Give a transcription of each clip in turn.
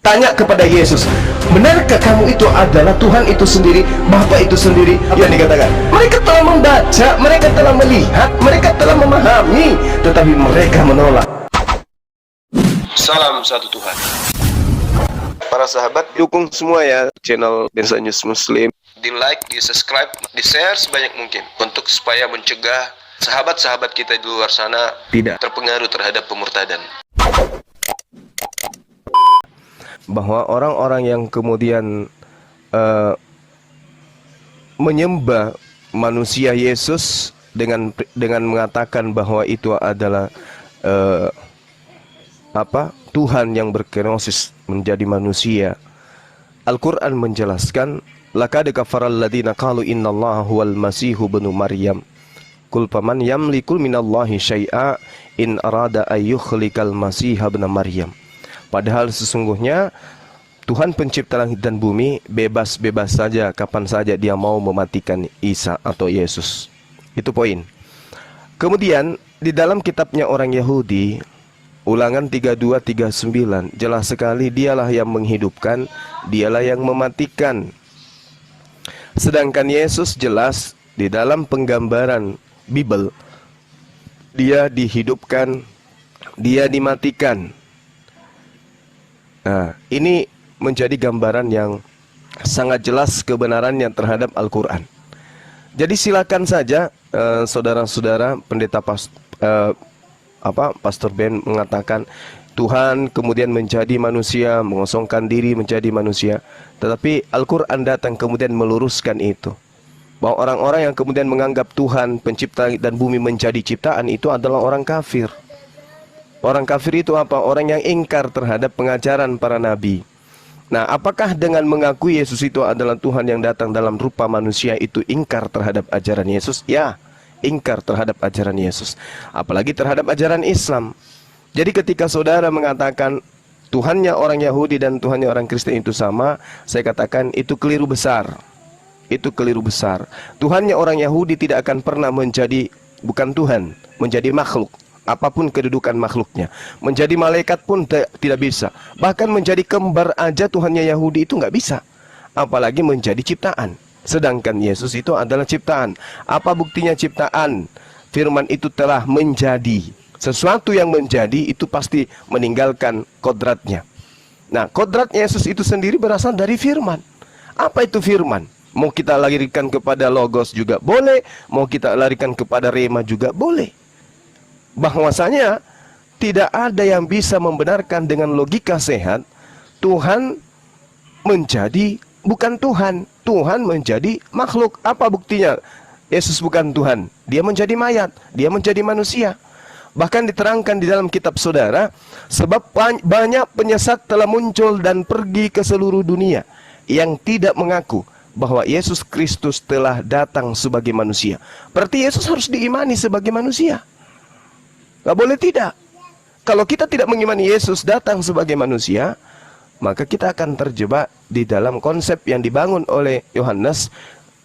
Tanya kepada Yesus, benarkah kamu itu adalah Tuhan itu sendiri, Bapa itu sendiri? Yang dikatakan, mereka telah membaca, mereka telah melihat, mereka telah memahami, tetapi mereka menolak. Salam satu Tuhan. Para sahabat, dukung semua ya channel Densa News Muslim. Di like, di subscribe, di share sebanyak mungkin untuk supaya mencegah sahabat-sahabat kita di luar sana tidak terpengaruh terhadap pemurtadan. Bahwa orang-orang yang kemudian menyembah manusia Yesus dengan mengatakan bahwa itu adalah Tuhan yang berkenosis menjadi manusia. Al-Quran menjelaskan, laqad kafara alladziina qalu innallaha huwal masihu ibnu maryam qul faman yamliku minallahi syai'a in arada ayyukhliqal masiha ibna maryam. Padahal sesungguhnya Tuhan pencipta langit dan bumi bebas-bebas saja kapan saja dia mau mematikan Isa atau Yesus. Itu poin. Kemudian di dalam kitabnya orang Yahudi, Ulangan 32:39, jelas sekali dialah yang menghidupkan, dialah yang mematikan. Sedangkan Yesus jelas di dalam penggambaran Bible, dia dihidupkan, dia dimatikan. Nah, ini menjadi gambaran yang sangat jelas kebenarannya terhadap Al-Quran. Jadi silakan saja saudara-saudara pendeta Pastor Ben mengatakan Tuhan kemudian menjadi manusia, mengosongkan diri menjadi manusia. Tetapi Al-Quran datang kemudian meluruskan itu, bahwa orang-orang yang kemudian menganggap Tuhan pencipta dan bumi menjadi ciptaan itu adalah orang kafir. Orang kafir itu apa? Orang yang ingkar terhadap pengajaran para nabi. Nah, apakah dengan mengakui Yesus itu adalah Tuhan yang datang dalam rupa manusia itu ingkar terhadap ajaran Yesus? Ya, ingkar terhadap ajaran Yesus. Apalagi terhadap ajaran Islam. Jadi ketika saudara mengatakan Tuhannya orang Yahudi dan Tuhannya orang Kristen itu sama, saya katakan itu keliru besar. Itu keliru besar. Tuhannya orang Yahudi tidak akan pernah menjadi, bukan Tuhan, menjadi makhluk. Apapun kedudukan makhluknya, menjadi malaikat pun tidak bisa. Bahkan menjadi kembar aja Tuhannya Yahudi itu nggak bisa, apalagi menjadi ciptaan. Sedangkan Yesus itu adalah ciptaan. Apa buktinya ciptaan? Firman itu telah menjadi. Sesuatu yang menjadi itu pasti meninggalkan kodratnya. Nah, kodrat Yesus itu sendiri berasal dari firman. Apa itu firman? Mau kita larikan kepada logos juga boleh, mau kita larikan kepada rema juga boleh. Bahwasanya tidak ada yang bisa membenarkan dengan logika sehat Tuhan menjadi bukan Tuhan, Tuhan menjadi makhluk. Apa buktinya? Yesus bukan Tuhan, dia menjadi mayat, dia menjadi manusia. Bahkan diterangkan di dalam kitab saudara, sebab banyak penyesat telah muncul dan pergi ke seluruh dunia yang tidak mengaku bahwa Yesus Kristus telah datang sebagai manusia. Berarti Yesus harus diimani sebagai manusia. Gak boleh tidak. Kalau kita tidak mengimani Yesus datang sebagai manusia, maka kita akan terjebak di dalam konsep yang dibangun oleh Yohanes.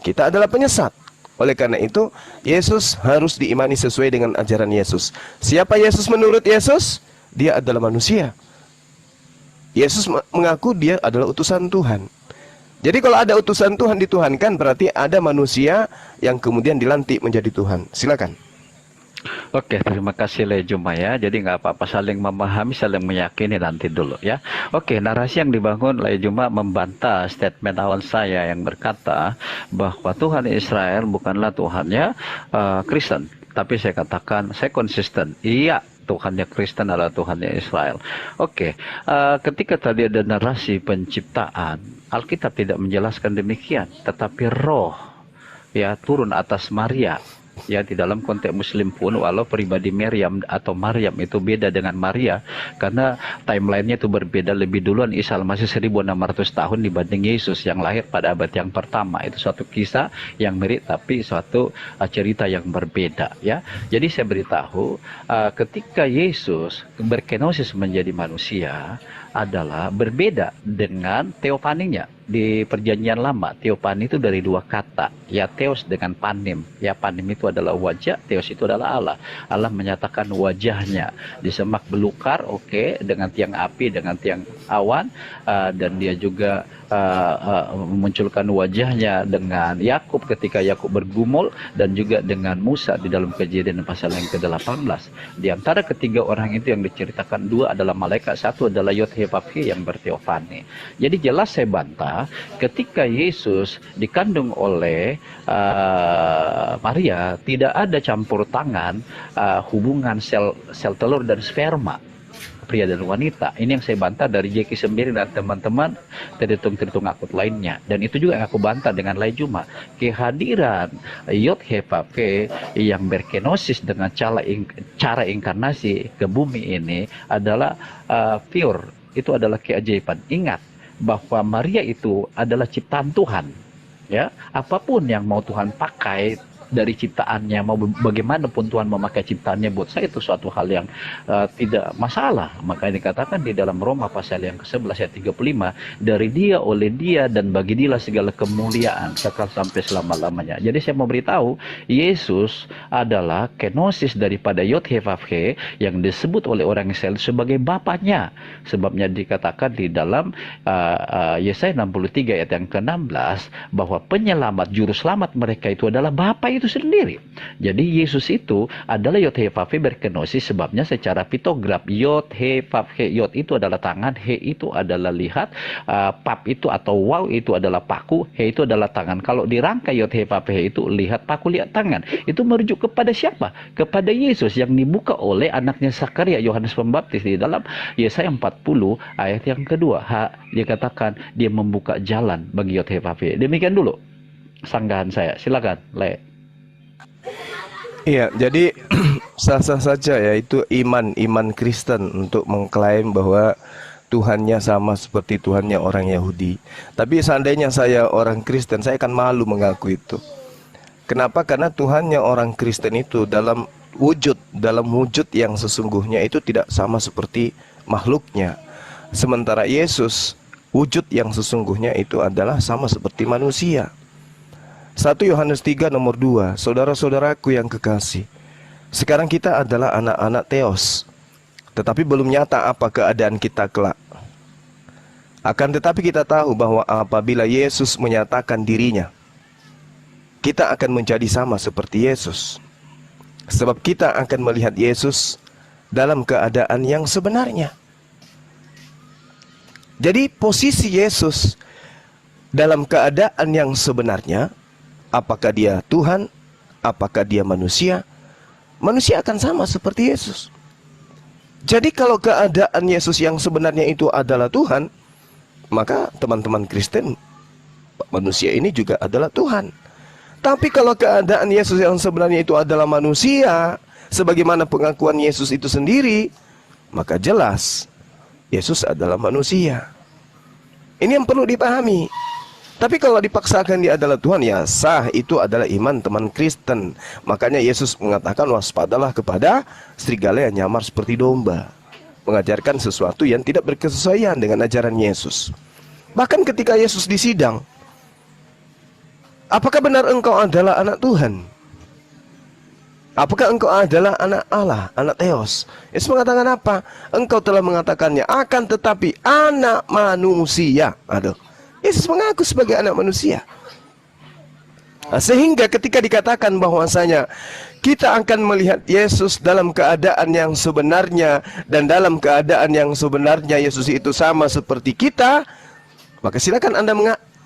Kita adalah penyesat. Oleh karena itu, Yesus harus diimani sesuai dengan ajaran Yesus. Siapa Yesus menurut Yesus? Dia adalah manusia. Yesus mengaku dia adalah utusan Tuhan. Jadi kalau ada utusan Tuhan dituhankan, berarti ada manusia yang kemudian dilantik menjadi Tuhan. Silakan. Oke, terima kasih Le Juma ya. Jadi nggak apa-apa, saling memahami, saling meyakini nanti dulu ya. Oke, narasi yang dibangun Le Juma membantah statement awal saya yang berkata bahwa Tuhan Israel bukanlah Tuhannya Kristen. Tapi saya katakan, saya konsisten. Iya, Tuhannya Kristen adalah Tuhannya Israel. Oke, ketika tadi ada narasi penciptaan, Alkitab tidak menjelaskan demikian. Tetapi roh ya turun atas Maria. Ya, di dalam konteks Muslim pun, walau pribadi Maryam atau Maryam itu beda dengan Maria, karena timelinenya itu berbeda. Lebih duluan Isa masih 1600 tahun dibanding Yesus yang lahir pada abad yang pertama. Itu suatu kisah yang mirip tapi suatu cerita yang berbeda ya. Jadi saya beritahu ketika Yesus berkenosis menjadi manusia, adalah berbeda dengan teofaninya. Di perjanjian lama, teofani itu dari dua kata, ya theos dengan panim. Ya panim itu adalah wajah, theos itu adalah Allah. Allah menyatakan wajahnya di semak belukar, oke, dengan tiang api, dengan tiang awan, dan dia juga memunculkan wajahnya dengan Yakub ketika Yakub bergumul, dan juga dengan Musa di dalam Kejadian pasal yang ke-18. Di antara ketiga orang itu yang diceritakan, dua adalah malaikat, satu adalah Yod-Heh-Vav-He yang berteofani. Jadi jelas saya bantah ketika Yesus dikandung oleh Maria, tidak ada campur tangan hubungan sel telur dan sperma pria dan wanita. Ini yang saya bantah dari Jeki sendiri dan teman-teman terhitung akut lainnya. Dan itu juga yang aku bantah dengan Lejuma. Kehadiran Yod-Heh-Vav-He yang berkenosis dengan cara inkarnasi ke bumi ini adalah pure. Itu adalah keajaiban. Ingat bahwa Maria itu adalah ciptaan Tuhan. Ya, apapun yang mau Tuhan pakai dari ciptaannya, mau bagaimanapun Tuhan memakai ciptaannya, buat saya itu suatu hal yang tidak masalah. Makanya dikatakan di dalam Roma pasal yang ke-11 ayat 35, dari dia, oleh dia, dan bagi dia segala kemuliaan kekal sampai selama-lamanya. Jadi saya mau beritahu, Yesus adalah kenosis daripada Yod-Heh-Vav-He yang disebut oleh orang Israel sebagai bapaknya. Sebabnya dikatakan di dalam Yesaya 63 ayat yang ke-16 bahwa penyelamat, juru selamat mereka itu adalah Bapa itu sendiri. Jadi Yesus itu adalah Yod-Heh-Vav-He berkenosis, sebabnya secara pitograf Yod-Heh-Vav-He, Yod itu adalah tangan, He itu adalah lihat, Pap itu atau Waw itu adalah paku, He itu adalah tangan. Kalau dirangkai Yod-Heh-Vav-He itu lihat paku, lihat tangan. Itu merujuk kepada siapa? Kepada Yesus yang dibuka oleh anaknya Zakaria, Yohanes Pembaptis di dalam Yesaya 40 ayat yang kedua. Dia katakan dia membuka jalan bagi Yod-Heh-Vav-He. Demikian dulu sanggahan saya. Silakan, Le. Iya, jadi sah-sah saja ya itu iman Kristen untuk mengklaim bahwa Tuhannya sama seperti Tuhannya orang Yahudi. Tapi seandainya saya orang Kristen, saya akan malu mengaku itu. Kenapa? Karena Tuhannya orang Kristen itu dalam wujud yang sesungguhnya itu tidak sama seperti makhluknya. Sementara Yesus, wujud yang sesungguhnya itu adalah sama seperti manusia. 1 Yohanes 3 nomor 2, saudara-saudaraku yang kekasih, sekarang kita adalah anak-anak Theos, tetapi belum nyata apa keadaan kita kelak. Akan tetapi kita tahu bahwa apabila Yesus menyatakan dirinya, kita akan menjadi sama seperti Yesus. Sebab kita akan melihat Yesus dalam keadaan yang sebenarnya. Jadi posisi Yesus dalam keadaan yang sebenarnya, apakah dia Tuhan, apakah dia manusia, manusia akan sama seperti Yesus. Jadi kalau keadaan Yesus yang sebenarnya itu adalah Tuhan, maka teman-teman Kristen, manusia ini juga adalah Tuhan. Tapi kalau keadaan Yesus yang sebenarnya itu adalah manusia, sebagaimana pengakuan Yesus itu sendiri, maka jelas Yesus adalah manusia. Ini yang perlu dipahami. Tapi kalau dipaksakan dia adalah Tuhan, ya sah, itu adalah iman teman Kristen. Makanya Yesus mengatakan waspadalah kepada serigala yang nyamar seperti domba, mengajarkan sesuatu yang tidak berkesesuaian dengan ajaran Yesus. Bahkan ketika Yesus disidang, apakah benar engkau adalah anak Tuhan? Apakah engkau adalah anak Allah, anak Theos? Yesus mengatakan apa? Engkau telah mengatakannya, akan tetapi anak manusia. Aduh, Yesus mengaku sebagai anak manusia. Sehingga ketika dikatakan bahwasanya kita akan melihat Yesus dalam keadaan yang sebenarnya, dan dalam keadaan yang sebenarnya Yesus itu sama seperti kita, maka silakan Anda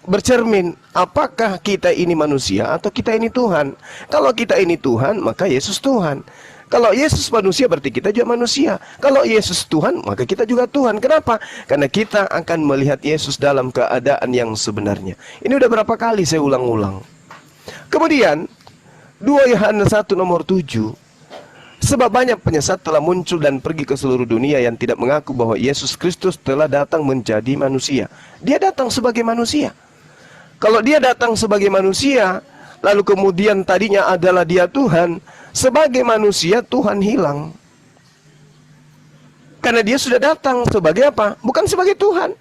bercermin, apakah kita ini manusia atau kita ini Tuhan? Kalau kita ini Tuhan, maka Yesus Tuhan. Kalau Yesus manusia, berarti kita juga manusia. Kalau Yesus Tuhan, maka kita juga Tuhan. Kenapa? Karena kita akan melihat Yesus dalam keadaan yang sebenarnya. Ini udah berapa kali saya ulang-ulang. Kemudian 2 Yohanes 1 nomor 7, sebab banyak penyesat telah muncul dan pergi ke seluruh dunia yang tidak mengaku bahwa Yesus Kristus telah datang menjadi manusia. Dia datang sebagai manusia. Kalau dia datang sebagai manusia, lalu kemudian tadinya adalah dia Tuhan, sebagai manusia Tuhan hilang. Karena dia sudah datang sebagai apa? Bukan sebagai Tuhan.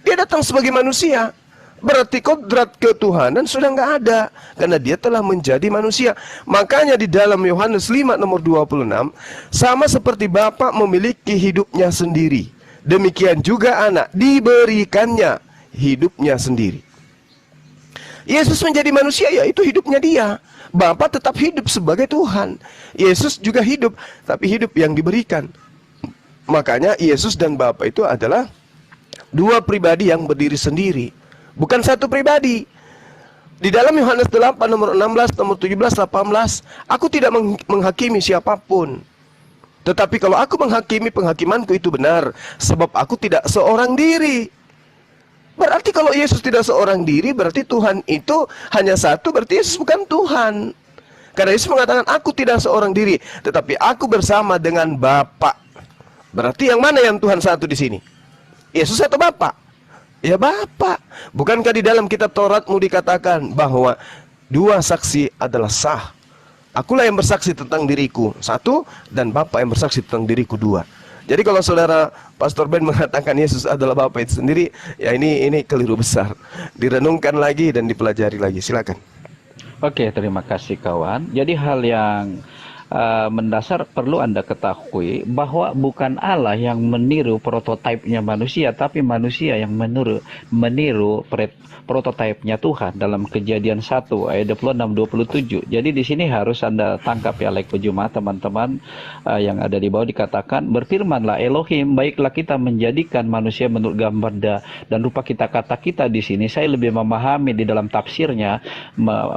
Dia datang sebagai manusia. Berarti kodrat ketuhanan sudah nggak ada. Karena dia telah menjadi manusia. Makanya di dalam Yohanes 5 nomor 26, sama seperti Bapa memiliki hidupnya sendiri, demikian juga anak diberikannya hidupnya sendiri. Yesus menjadi manusia, yaitu hidupnya dia. Bapa tetap hidup sebagai Tuhan. Yesus juga hidup, tapi hidup yang diberikan. Makanya Yesus dan Bapa itu adalah dua pribadi yang berdiri sendiri, bukan satu pribadi. Di dalam Yohanes 8 nomor 16, nomor 17, 18, aku tidak menghakimi siapapun. Tetapi kalau aku menghakimi, penghakimanku itu benar, sebab aku tidak seorang diri. Berarti kalau Yesus tidak seorang diri, berarti Tuhan itu hanya satu, berarti Yesus bukan Tuhan. Karena Yesus mengatakan, aku tidak seorang diri, tetapi aku bersama dengan Bapa. Berarti yang mana yang Tuhan satu di sini? Yesus atau Bapa? Ya Bapa. Bukankah di dalam kitab Tauratmu dikatakan bahwa dua saksi adalah sah? Akulah yang bersaksi tentang diriku, satu, dan Bapa yang bersaksi tentang diriku, dua. Jadi kalau saudara Pastor Ben mengatakan Yesus adalah Bapa itu sendiri, ya ini keliru besar. Direnungkan lagi dan dipelajari lagi. Silakan. Oke, terima kasih kawan. Jadi hal yang mendasar perlu Anda ketahui bahwa bukan Allah yang meniru prototipenya manusia, tapi manusia yang meniru prototipenya Tuhan dalam Kejadian 1 ayat 26-27. Jadi di sini harus Anda tangkap ya, like Jumat teman-teman yang ada di bawah, dikatakan, berfirmanlah Elohim, baiklah kita menjadikan manusia menurut gambar dan rupa kita. Kata kita di sini saya lebih memahami di dalam tafsirnya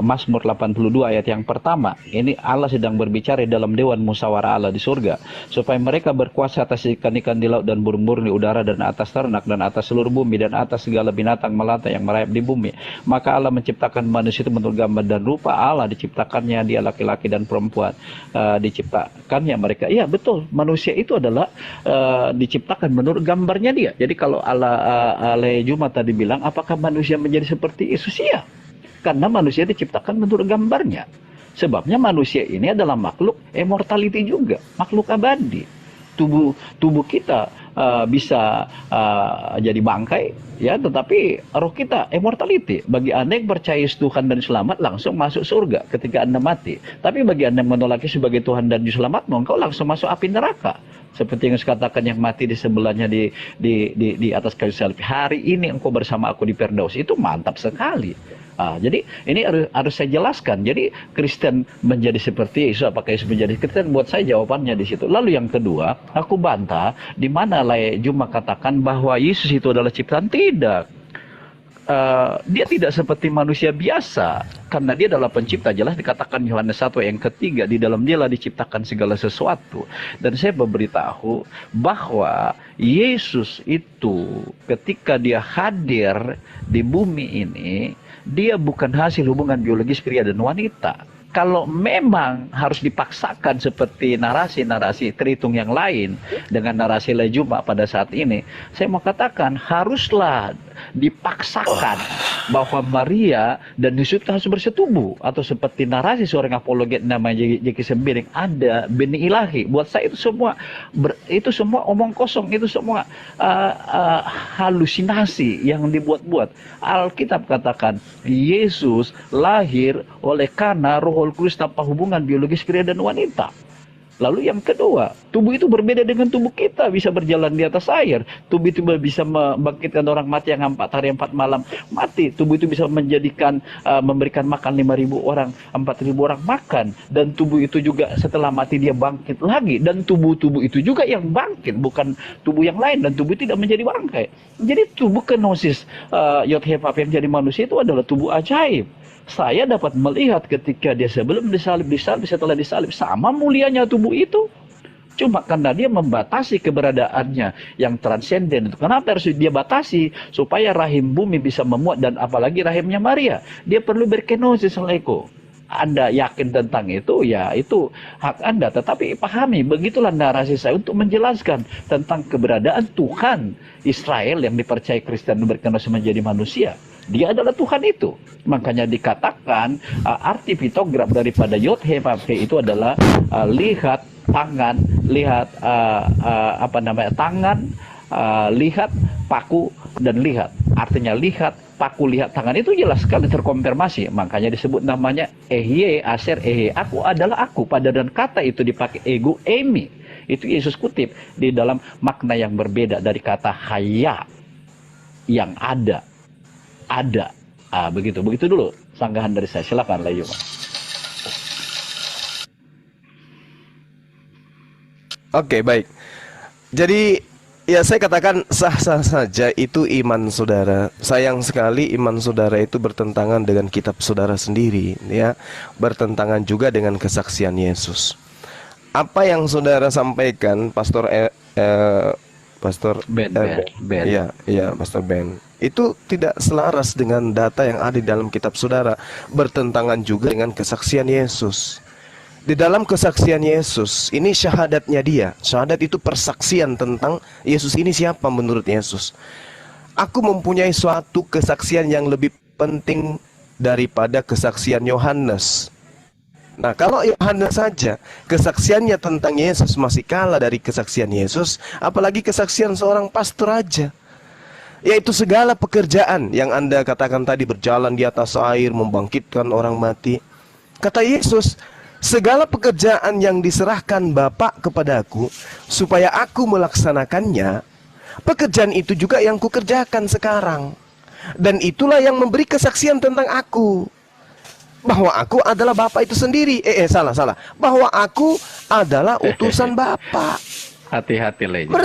Mazmur 82 ayat yang pertama. Ini Allah sedang berbicara dalam dewan musyawarah Allah di surga, supaya mereka berkuasa atas ikan-ikan di laut dan burung-burung di udara dan atas ternak dan atas seluruh bumi dan atas segala binatang melata yang merayap di bumi. Maka Allah menciptakan manusia itu menurut gambar dan rupa Allah, diciptakannya dia laki-laki dan perempuan, diciptakannya mereka. Iya betul, manusia itu adalah diciptakan menurut gambarnya dia. Jadi kalau Allah Jumat tadi bilang, apakah manusia menjadi seperti Yesus? Iya, karena manusia diciptakan menurut gambarnya. Sebabnya manusia ini adalah makhluk immortality juga, makhluk abadi. Tubuh kita bisa jadi bangkai, ya, tetapi roh kita immortality. Bagi Anda yang percaya Tuhan dan selamat, langsung masuk surga ketika Anda mati. Tapi bagi Anda yang menolaki sebagai Tuhan dan selamat, engkau langsung masuk api neraka. Seperti yang dikatakan yang mati di sebelahnya di atas kayu salib, hari ini engkau bersama aku di Firdaus. Itu mantap sekali. Jadi ini harus saya jelaskan. Jadi Kristen menjadi seperti Yesus, apakah Yesus menjadi Kristen? Buat saya jawabannya di situ. Lalu yang kedua, aku bantah di mana Juma katakan bahwa Yesus itu adalah ciptaan. Tidak. Dia tidak seperti manusia biasa, karena dia adalah pencipta. Jelas dikatakan Yohanes 1 yang ketiga, di dalam dialah diciptakan segala sesuatu. Dan saya memberitahu bahwa Yesus itu ketika dia hadir di bumi ini, dia bukan hasil hubungan biologis pria dan wanita. Kalau memang harus dipaksakan seperti narasi-narasi terhitung yang lain dengan narasi Lejuma pada saat ini, saya mau katakan haruslah dipaksakan bahwa Maria dan Yusuf harus bersetubuh, atau seperti narasi seorang apologet namanya J.K. Sembiring, ada benih ilahi. Buat saya itu semua omong kosong, itu semua halusinasi yang dibuat-buat. Alkitab katakan Yesus lahir oleh karena Roh Kudus tanpa hubungan biologis pria dan wanita. Lalu yang kedua, tubuh itu berbeda dengan tubuh kita, bisa berjalan di atas air. Tubuh itu bisa membangkitkan orang mati yang 4 hari 4 malam mati. Tubuh itu bisa memberikan makan 5.000 orang, 4.000 orang makan. Dan tubuh itu juga setelah mati dia bangkit lagi. Dan tubuh itu juga yang bangkit, bukan tubuh yang lain. Dan tubuh tidak menjadi bangkai. Jadi tubuh kenosis Yod-Heh-Vav yang jadi manusia itu adalah tubuh ajaib. Saya dapat melihat ketika dia sebelum disalib, setelah disalib, sama mulianya tubuh itu. Cuma karena dia membatasi keberadaannya yang transenden. Kenapa harus dia batasi? Supaya rahim bumi bisa memuat, dan apalagi rahimnya Maria. Dia perlu berkenosis, Leko. Anda yakin tentang itu, ya itu hak Anda. Tetapi pahami, begitulah narasi saya untuk menjelaskan tentang keberadaan Tuhan Israel yang dipercaya Kristen berkenos menjadi manusia. Dia adalah Tuhan itu. Makanya dikatakan arti pitograf daripada Yod He Vav He itu adalah lihat tangan, lihat tangan, lihat paku dan lihat. Artinya lihat, paku, lihat, tangan itu jelas sekali terkonfirmasi. Makanya disebut namanya Ehye, Aser, Ehe. Aku adalah aku. Pada dan kata itu dipakai ego, emi. Itu Yesus kutip di dalam makna yang berbeda dari kata haya, yang ada. Ada. Begitu dulu sanggahan dari saya. Silakan Layu. Oke, baik. Jadi ya saya katakan sah-sah saja itu iman saudara. Sayang sekali iman saudara itu bertentangan dengan kitab saudara sendiri, ya. Bertentangan juga dengan kesaksian Yesus. Apa yang saudara sampaikan, Pastor Ben. Iya, Pastor Ben. Itu tidak selaras dengan data yang ada di dalam kitab saudara, bertentangan juga dengan kesaksian Yesus. Di dalam kesaksian Yesus, ini syahadatnya dia. Syahadat itu persaksian tentang Yesus ini siapa menurut Yesus. Aku mempunyai suatu kesaksian yang lebih penting daripada kesaksian Yohanes. Nah, kalau Yohanes saja kesaksiannya tentang Yesus masih kalah dari kesaksian Yesus, apalagi kesaksian seorang pastor aja. Yaitu segala pekerjaan yang Anda katakan tadi, berjalan di atas air, membangkitkan orang mati. Kata Yesus, segala pekerjaan yang diserahkan Bapa kepadaku supaya aku melaksanakannya, pekerjaan itu juga yang kukerjakan sekarang. Dan itulah yang memberi kesaksian tentang aku, bahwa aku adalah Bapa itu sendiri. Salah. Bahwa aku adalah utusan Bapa. Hati-hati Lejo.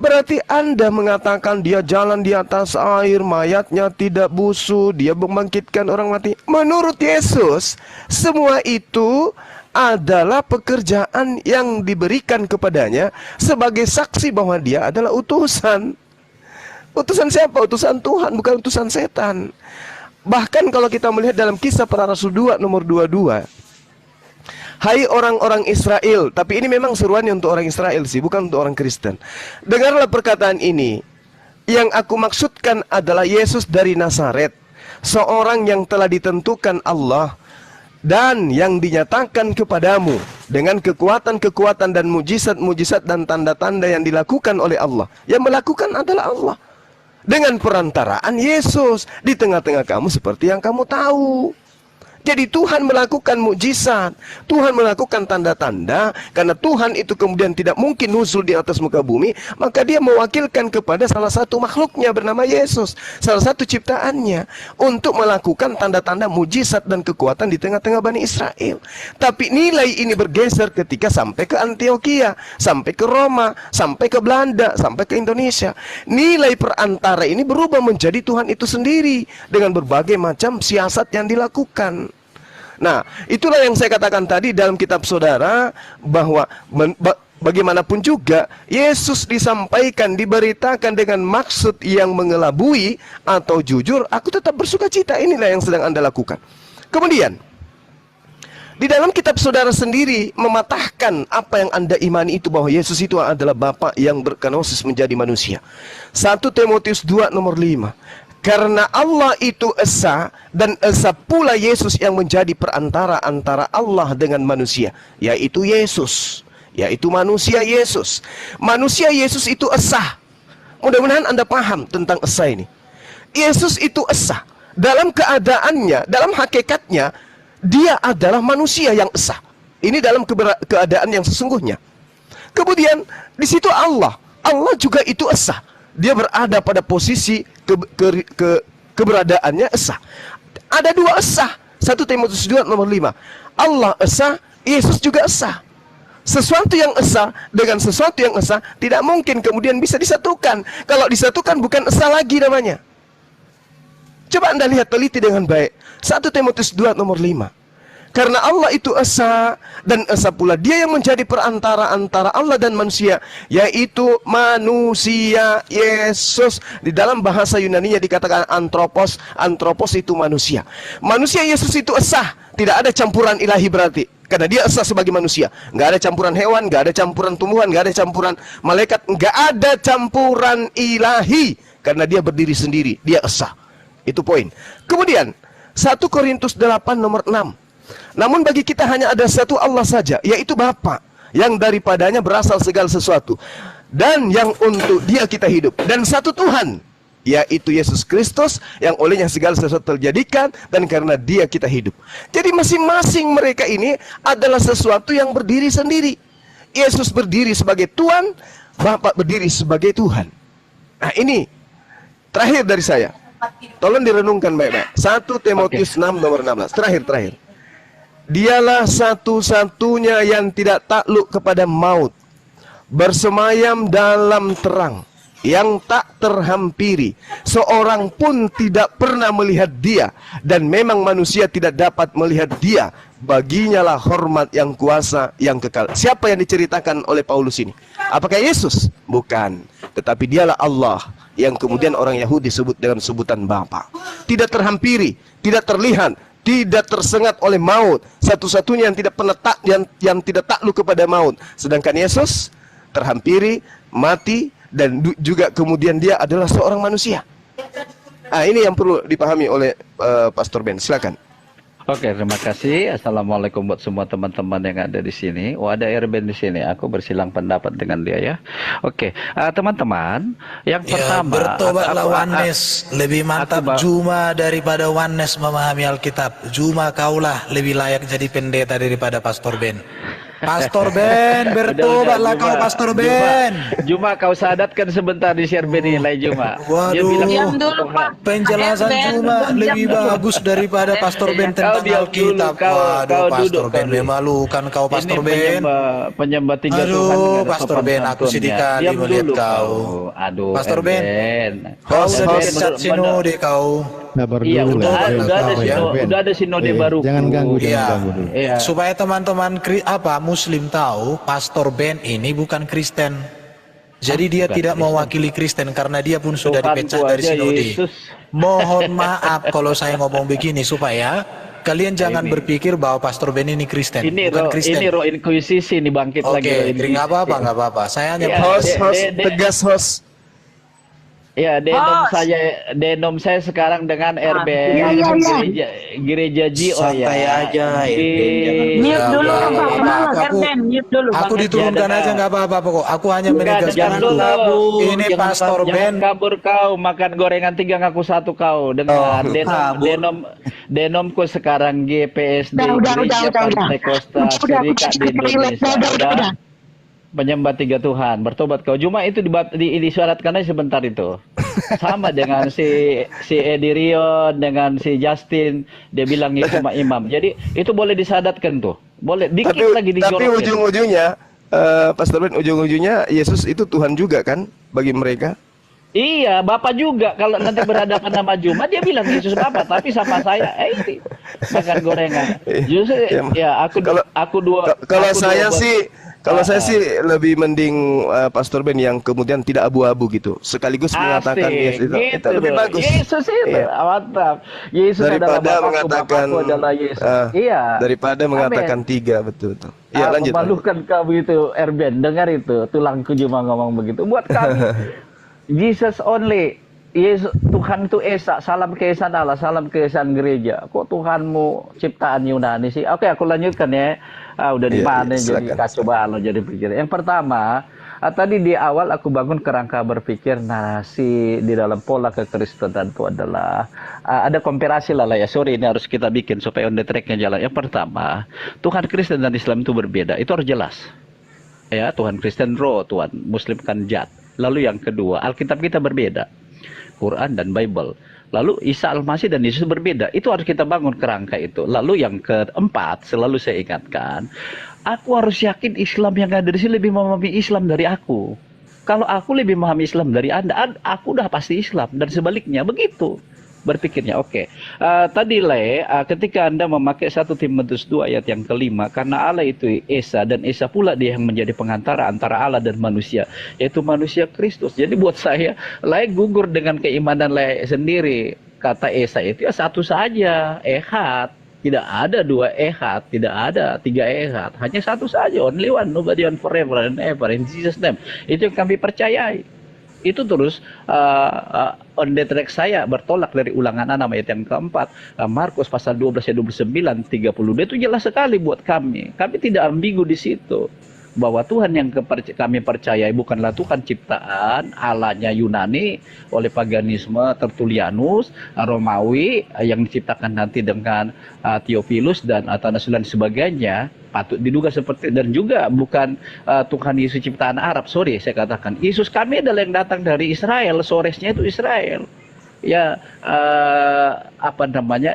Berarti Anda mengatakan dia jalan di atas air, mayatnya tidak busuk, dia membangkitkan orang mati. Menurut Yesus, semua itu adalah pekerjaan yang diberikan kepadanya sebagai saksi bahwa dia adalah utusan. Utusan siapa? Utusan Tuhan, bukan utusan setan. Bahkan kalau kita melihat dalam Kisah Para Rasul 2 nomor 22, hai orang-orang Israel, tapi ini memang seruannya untuk orang Israel sih, bukan untuk orang Kristen. Dengarlah perkataan ini. Yang aku maksudkan adalah Yesus dari Nazaret, seorang yang telah ditentukan Allah dan yang dinyatakan kepadamu dengan kekuatan-kekuatan dan mujizat-mujizat dan tanda-tanda yang dilakukan oleh Allah. Yang melakukan adalah Allah dengan perantaraan Yesus di tengah-tengah kamu seperti yang kamu tahu. Jadi Tuhan melakukan mukjizat, Tuhan melakukan tanda-tanda, karena Tuhan itu kemudian tidak mungkin nusul di atas muka bumi, maka dia mewakilkan kepada salah satu makhluknya bernama Yesus, salah satu ciptaannya, untuk melakukan tanda-tanda mukjizat dan kekuatan di tengah-tengah Bani Israel. Tapi nilai ini bergeser ketika sampai ke Antioquia, sampai ke Roma, sampai ke Belanda, sampai ke Indonesia. Nilai perantara ini berubah menjadi Tuhan itu sendiri dengan berbagai macam siasat yang dilakukan. Nah, itulah yang saya katakan tadi dalam kitab saudara, bahwa bagaimanapun juga Yesus disampaikan, diberitakan dengan maksud yang mengelabui atau jujur, aku tetap bersuka cita. Inilah yang sedang Anda lakukan. Kemudian di dalam kitab saudara sendiri mematahkan apa yang Anda imani itu, bahwa Yesus itu adalah Bapa yang berkenosis menjadi manusia. 1 Timotius 2 nomor 5. Karena Allah itu esa, dan esa pula Yesus yang menjadi perantara antara Allah dengan manusia, yaitu Yesus, yaitu manusia Yesus. Manusia Yesus itu esa. Mudah-mudahan Anda paham tentang esa ini. Yesus itu esa. Dalam keadaannya, dalam hakikatnya, dia adalah manusia yang esa. Ini dalam keadaan yang sesungguhnya. Kemudian di situ Allah juga itu esa. Dia berada pada posisi keberadaannya esa. Ada dua esa. 1 Timotius 2 nomor 5. Allah esa, Yesus juga esa. Sesuatu yang esa dengan sesuatu yang esa tidak mungkin kemudian bisa disatukan. Kalau disatukan bukan esa lagi namanya. Coba Anda lihat, teliti dengan baik. 1 Timotius 2 nomor 5. Karena Allah itu esa, dan esa pula dia yang menjadi perantara antara Allah dan manusia, yaitu manusia Yesus. Di dalam bahasa Yunani-nya dikatakan anthropos. Anthropos itu manusia. Manusia Yesus itu esa, tidak ada campuran ilahi berarti. Karena dia esa sebagai manusia. Nggak ada campuran hewan, nggak ada campuran tumbuhan, nggak ada campuran malaikat, nggak ada campuran ilahi. Karena dia berdiri sendiri, dia esa. Itu poin. Kemudian 1 Korintus 8 nomor 6. Namun bagi kita hanya ada satu Allah saja, yaitu Bapa, yang daripadanya berasal segala sesuatu, dan yang untuk dia kita hidup. Dan satu Tuhan, yaitu Yesus Kristus, yang olehnya segala sesuatu terjadikan, dan karena dia kita hidup. Jadi masing-masing mereka ini adalah sesuatu yang berdiri sendiri. Yesus berdiri sebagai Tuhan, Bapa berdiri sebagai Tuhan. Nah ini terakhir dari saya. Tolong direnungkan baik-baik. 1 Timotius 6 nomor 16. Terakhir. Dialah satu-satunya yang tidak takluk kepada maut, bersemayam dalam terang, yang tak terhampiri. Seorang pun tidak pernah melihat dia, dan memang manusia tidak dapat melihat dia. Baginya lah hormat yang kuasa yang kekal. Siapa yang diceritakan oleh Paulus ini? Apakah Yesus? Bukan. Tetapi dialah Allah, yang kemudian orang Yahudi sebut dengan sebutan Bapa. Tidak terhampiri, tidak terlihat, tidak tersengat oleh maut. Satu-satunya yang tidak pernah yang tidak takluk kepada maut. Sedangkan Yesus terhampiri, mati, dan juga kemudian dia adalah seorang manusia. Ini yang perlu dipahami oleh Pastor Ben. Silakan. Oke, terima kasih. Assalamualaikum buat semua teman-teman yang ada di sini. Oh, ada Erben di sini. Aku bersilang pendapat dengan dia ya. Oke, teman-teman, yang pertama, bertobatlah Oneness. Lebih mantap Juma daripada Oneness memahami Alkitab. Juma kaulah lebih layak jadi pendeta daripada Pastor Ben. Pastor Ben, bertobatlah kau Pastor Ben. Juma kau sadatkan sebentar di share Ben nilai Juma. Waduh, penjelasan Juma lebih bagus daripada Pastor Ben tentang Alkitab. Waduh, Pastor Ben memalukan kau Pastor Ben. Penyembah tiga Tuhan. Aduh, Pastor Ben, aku sedih kali melihat kau. Aduh, Pastor Ben, kau sedekat sinode kau. Iya, udah ada sinode baru. Jangan ganggu, Iya. Supaya teman-teman Muslim tahu, Pastor Ben ini bukan Kristen. Jadi dia tidak mewakili Kristen karena dia pun sudah dipecat dari sinode. Mohon maaf kalau saya ngomong begini supaya kalian jangan berpikir bahwa Pastor Ben ini Kristen. Bukan Kristen. Ini roh inkuisisi ini bangkit lagi. Oke, nggak apa-apa. Saya hanya Tegas host. Ya, denom saya sekarang dengan RB gereja G. Santai aja. Mute dulu, Aku diturunkan aja nggak apa-apa kok. Aku hanya menegaskan itu. Ini Pastor Ben. Kabur kau makan gorengan 3 ngaku 1 kau dengan denomku sekarang GPSD Gereja Pantekosta Serikat di Indonesia. Penyembah 3 Tuhan, bertobat kau. Cuma itu disyaratkan aja sebentar itu. Sama dengan si Edi Rion, dengan si Justin, dia bilang itu cuma imam. Jadi itu boleh disadatkan tuh. Boleh dikit lagi dijorokin. Tapi ujung-ujungnya, Pastor Ben, ujung-ujungnya Yesus itu Tuhan juga kan bagi mereka? Iya, Bapak juga. Kalau nanti berhadapan sama Juma, dia bilang Yesus Bapak, tapi sama saya, ini makan gorengan. Justru ya Kalau saya sih lebih mending Pastor Ben yang kemudian tidak abu-abu gitu, sekaligus mengatakan Yesus itu lebih bagus. Yesus itu mantap. Yesus daripada adalah mengatakan adalah Yesus. Daripada mengatakan 3, betul. Ya, lanjut. Memalukan kamu itu, Erben. Dengar itu, tulangku cuma ngomong begitu. Buat kami, Jesus only. Yesus, Tuhan itu Esa, salam keesan Allah, salam keesan gereja. Kok Tuhanmu ciptaan Yunani sih? Oke, aku lanjutkan ya. Udah di mana jadi kacau balau jadi pikir. Yang pertama, tadi di awal aku bangun kerangka berpikir narasi di dalam pola kekristenan itu adalah ada komparasi lah ya. Sorry, ini harus kita bikin supaya on the track-nya jalan. Yang pertama, Tuhan Kristen dan Islam itu berbeda. Itu harus jelas. Ya, Tuhan Kristen roh, Tuhan Muslim kan jat. Lalu yang kedua, Alkitab kita berbeda. Quran dan Bible. Lalu Isa Al-Masih dan Yesus berbeda. Itu harus kita bangun kerangka itu. Lalu yang keempat, selalu saya ingatkan, aku harus yakin Islam yang ada di sini lebih memahami Islam dari aku. Kalau aku lebih memahami Islam dari Anda, aku udah pasti Islam. Dan sebaliknya, begitu. berpikirnya. Oke. Tadi ketika Anda memakai 1 Timotius 2 ayat yang kelima, karena Allah itu Esa dan Esa pula dia yang menjadi pengantara antara Allah dan manusia, yaitu manusia Kristus. Jadi buat saya gugur dengan keimanan sendiri. Kata Esa itu ya satu saja, Ehad. Tidak ada 2 Ehad, tidak ada 3 Ehad, hanya satu saja, only one, nobody on forever and ever in Jesus name. Itu yang kami percayai. Itu terus on the track saya bertolak dari Ulangan 6 ayat yang keempat, Markus pasal 12 ayat 29, 32 itu jelas sekali buat kami. Kami tidak ambigu di situ. Bahwa Tuhan yang kami percayai bukanlah Tuhan ciptaan Allahnya Yunani oleh paganisme Tertullianus, Romawi yang diciptakan nanti dengan Theophilus dan Athanasius dan sebagainya. Patut diduga seperti, dan juga bukan Tuhan Yesus ciptaan Arab. Sorry, saya katakan Yesus kami adalah yang datang dari Israel, soresnya itu Israel. Ya,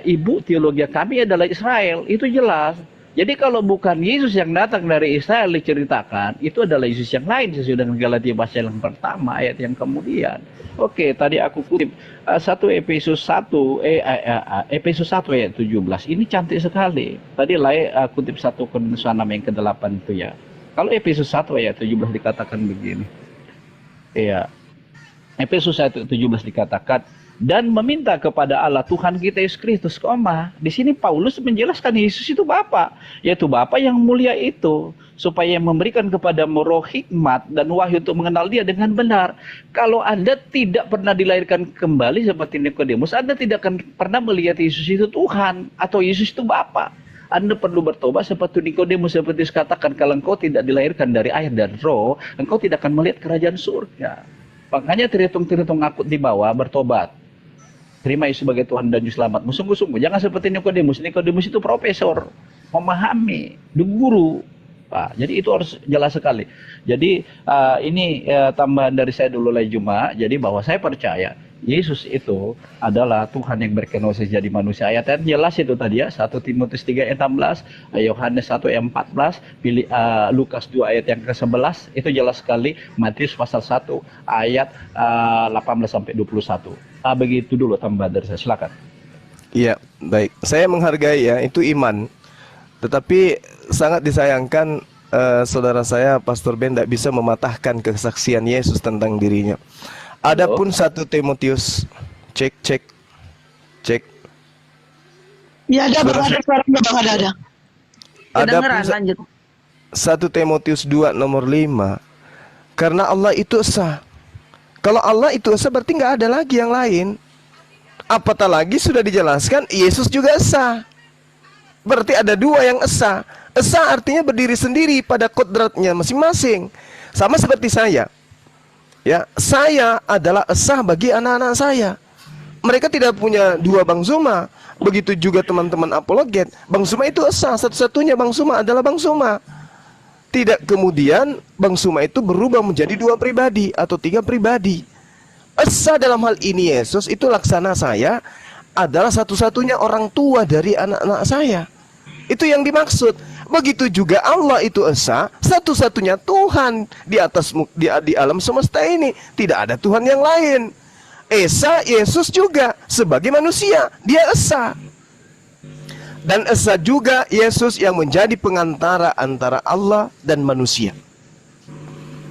ibu teologi kami adalah Israel, itu jelas. Jadi kalau bukan Yesus yang datang dari Israel diceritakan, itu adalah Yesus yang lain sesuai dengan Galatia pasal yang pertama ayat yang kemudian. Oke, tadi aku kutip 1 Efesus 1 Efesus 1 ayat 17. Ini cantik sekali. Tadi kutip 1 Korintus 6 yang ke-8 itu ya. Kalau Efesus 1 ayat 17 dikatakan begini. Iya. Efesus 1 ayat 17 dikatakan, dan meminta kepada Allah Tuhan kita Yesus Kristus, di sini Paulus menjelaskan Yesus itu Bapa, yaitu Bapa yang mulia itu, supaya memberikan kepadamu roh hikmat dan wahyu untuk mengenal Dia dengan benar. Kalau Anda tidak pernah dilahirkan kembali seperti Nikodemus, Anda tidak akan pernah melihat Yesus itu Tuhan atau Yesus itu Bapa. Anda perlu bertobat seperti Nikodemus, seperti dikatakan, kalau engkau tidak dilahirkan dari air dan roh, engkau tidak akan melihat kerajaan surga. Makanya terhitung akut di bawah, bertobat. Terima Yesus sebagai Tuhan dan Juru Selamatmu. Sungguh-sungguh, jangan seperti Nikodemus. Nikodemus itu profesor, memahami, guru. Pak, jadi itu harus jelas sekali. Jadi ini tambahan dari saya dulu Juma. Jadi bahwa saya percaya Yesus itu adalah Tuhan yang berkenosis jadi manusia. Ayat-ayat jelas itu tadi ya. 1 Timotius 3 ayat 16, Yohanes 1 ayat 14, Lukas 2 ayat yang ke-11. Itu jelas sekali. Matius pasal 1 ayat 18 sampai 21. Begitu dulu tambahan dari saya. Silakan. Iya, baik. Saya menghargai ya, itu iman. Tetapi sangat disayangkan saudara saya Pastor Ben tidak bisa mematahkan kesaksian Yesus tentang dirinya. Adapun 1 Timotius, cek. Ya ada bang, ada suaranya bang, ada. Adapun Lanjut. 1 Timotius 2 nomor 5, karena Allah itu esa. Kalau Allah itu esa berarti nggak ada lagi yang lain. Apatah lagi sudah dijelaskan Yesus juga esa. Berarti ada 2 yang esa. Esa artinya berdiri sendiri pada kodratnya masing-masing. Sama seperti saya. Ya, saya adalah esa bagi anak-anak saya. Mereka tidak punya 2 Bang Zuma. Begitu juga teman-teman apologet. Bang Zuma itu esa, satu-satunya Bang Zuma adalah Bang Zuma. Tidak kemudian Bang Zuma itu berubah menjadi 2 pribadi atau 3 pribadi. Esa dalam hal ini Yesus itu laksana saya adalah satu-satunya orang tua dari anak-anak saya. Itu yang dimaksud. Begitu juga Allah itu esa, satu-satunya Tuhan di atas di alam semesta ini. Tidak ada Tuhan yang lain. Esa Yesus juga sebagai manusia, dia esa. Dan esa juga Yesus yang menjadi pengantara antara Allah dan manusia,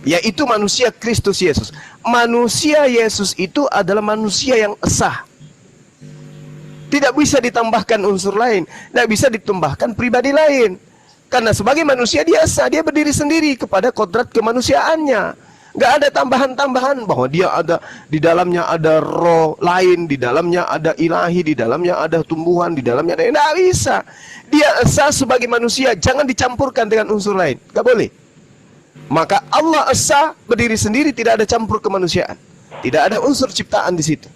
yaitu manusia Kristus Yesus. Manusia Yesus itu adalah manusia yang esa. Tidak bisa ditambahkan unsur lain, tidak bisa ditambahkan pribadi lain. Karena sebagai manusia dia esa, dia berdiri sendiri kepada kodrat kemanusiaannya. Gak ada tambahan-tambahan bahwa dia ada di dalamnya ada roh lain, di dalamnya ada ilahi, di dalamnya ada tumbuhan, di dalamnya ada. Tidak bisa. Dia esa sebagai manusia, jangan dicampurkan dengan unsur lain. Gak boleh. Maka Allah esa berdiri sendiri, tidak ada campur kemanusiaan. Tidak ada unsur ciptaan di situ.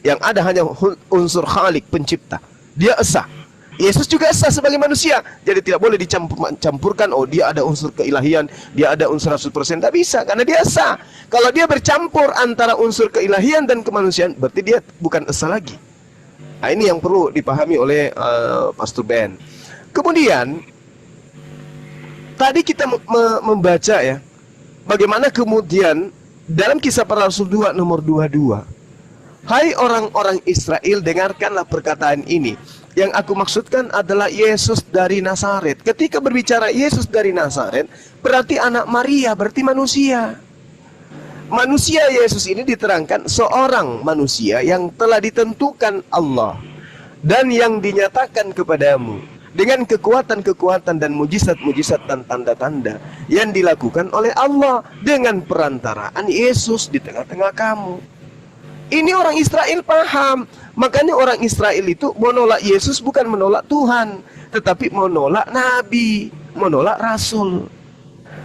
Yang ada hanya unsur Khalik, pencipta. Dia esa. Yesus juga esa sebagai manusia. Jadi tidak boleh dicampurkan. Oh, dia ada unsur keilahian, dia ada unsur 100%. Tidak bisa, karena dia esa. Kalau dia bercampur antara unsur keilahian dan kemanusiaan, berarti dia bukan esa lagi. Nah, ini yang perlu dipahami oleh Pastor Ben. Kemudian tadi kita membaca ya, bagaimana kemudian dalam Kisah Para Rasul 2 nomor 22, Hai orang-orang Israel, dengarkanlah perkataan ini. Yang aku maksudkan adalah Yesus dari Nazaret. Ketika berbicara Yesus dari Nazaret, berarti anak Maria, berarti manusia. Manusia Yesus ini diterangkan seorang manusia yang telah ditentukan Allah dan yang dinyatakan kepadamu dengan kekuatan-kekuatan dan mujizat-mujizat dan tanda-tanda yang dilakukan oleh Allah dengan perantaraan Yesus di tengah-tengah kamu. Ini orang Israel paham. Makanya orang Israel itu menolak Yesus bukan menolak Tuhan, tetapi menolak Nabi, menolak Rasul.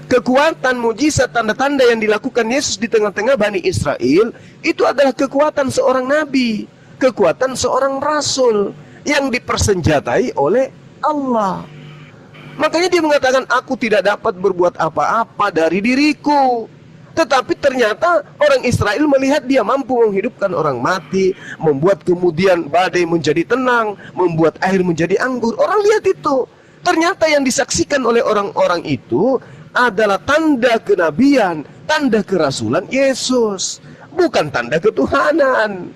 Kekuatan, mujizat, tanda-tanda yang dilakukan Yesus di tengah-tengah Bani Israel itu adalah kekuatan seorang Nabi, kekuatan seorang Rasul yang dipersenjatai oleh Allah. Makanya dia mengatakan, aku tidak dapat berbuat apa-apa dari diriku. Tetapi ternyata orang Israel melihat dia mampu menghidupkan orang mati, membuat kemudian badai menjadi tenang, membuat air menjadi anggur. Orang lihat itu. Ternyata yang disaksikan oleh orang-orang itu adalah tanda kenabian, tanda kerasulan Yesus, bukan tanda ketuhanan.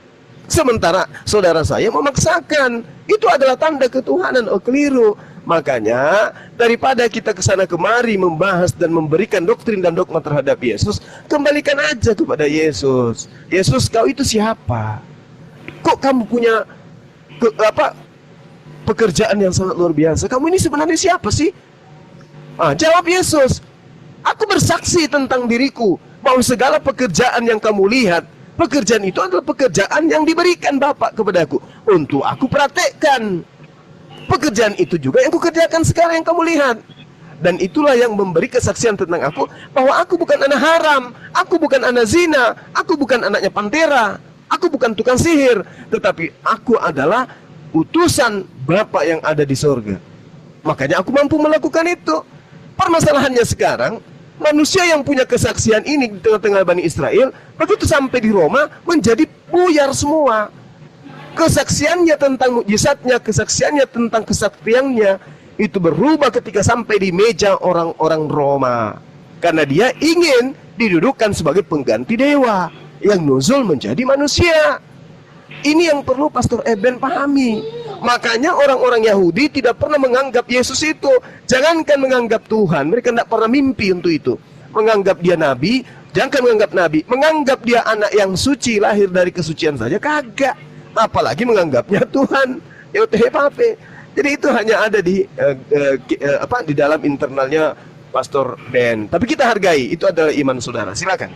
Sementara saudara saya memaksakan itu adalah tanda ketuhanan. Oh, keliru. Makanya daripada kita kesana kemari membahas dan memberikan doktrin dan dogma terhadap Yesus, kembalikan aja kepada Yesus. Yesus, kau itu siapa? Kok kamu punya pekerjaan yang sangat luar biasa? Kamu ini sebenarnya siapa sih? Jawab Yesus, aku bersaksi tentang diriku bahwa segala pekerjaan yang kamu lihat, pekerjaan itu adalah pekerjaan yang diberikan Bapa kepadaku untuk aku praktekkan. Pekerjaan itu juga yang kukerjakan sekarang yang kamu lihat. Dan itulah yang memberi kesaksian tentang aku, bahwa aku bukan anak haram, aku bukan anak zina, aku bukan anaknya pantera, aku bukan tukang sihir, tetapi aku adalah utusan Bapa yang ada di sorga. Makanya aku mampu melakukan itu. Permasalahannya sekarang, manusia yang punya kesaksian ini di tengah-tengah Bani Israel, begitu sampai di Roma menjadi buyar semua. Kesaksiannya tentang mukjizatnya, kesaksiannya tentang kesaktiannya itu berubah ketika sampai di meja orang-orang Roma. Karena dia ingin didudukkan sebagai pengganti dewa yang nuzul menjadi manusia. Ini yang perlu Pastor Eben pahami. Makanya orang-orang Yahudi tidak pernah menganggap Yesus itu, jangankan menganggap Tuhan, mereka tidak pernah mimpi untuk itu. Menganggap dia nabi, jangan menganggap nabi, menganggap dia anak yang suci, lahir dari kesucian saja kagak. Apalagi menganggapnya Tuhan. Yotehepape. Jadi itu hanya ada di di dalam internalnya Pastor Ben. Tapi kita hargai, itu adalah iman saudara. Silakan.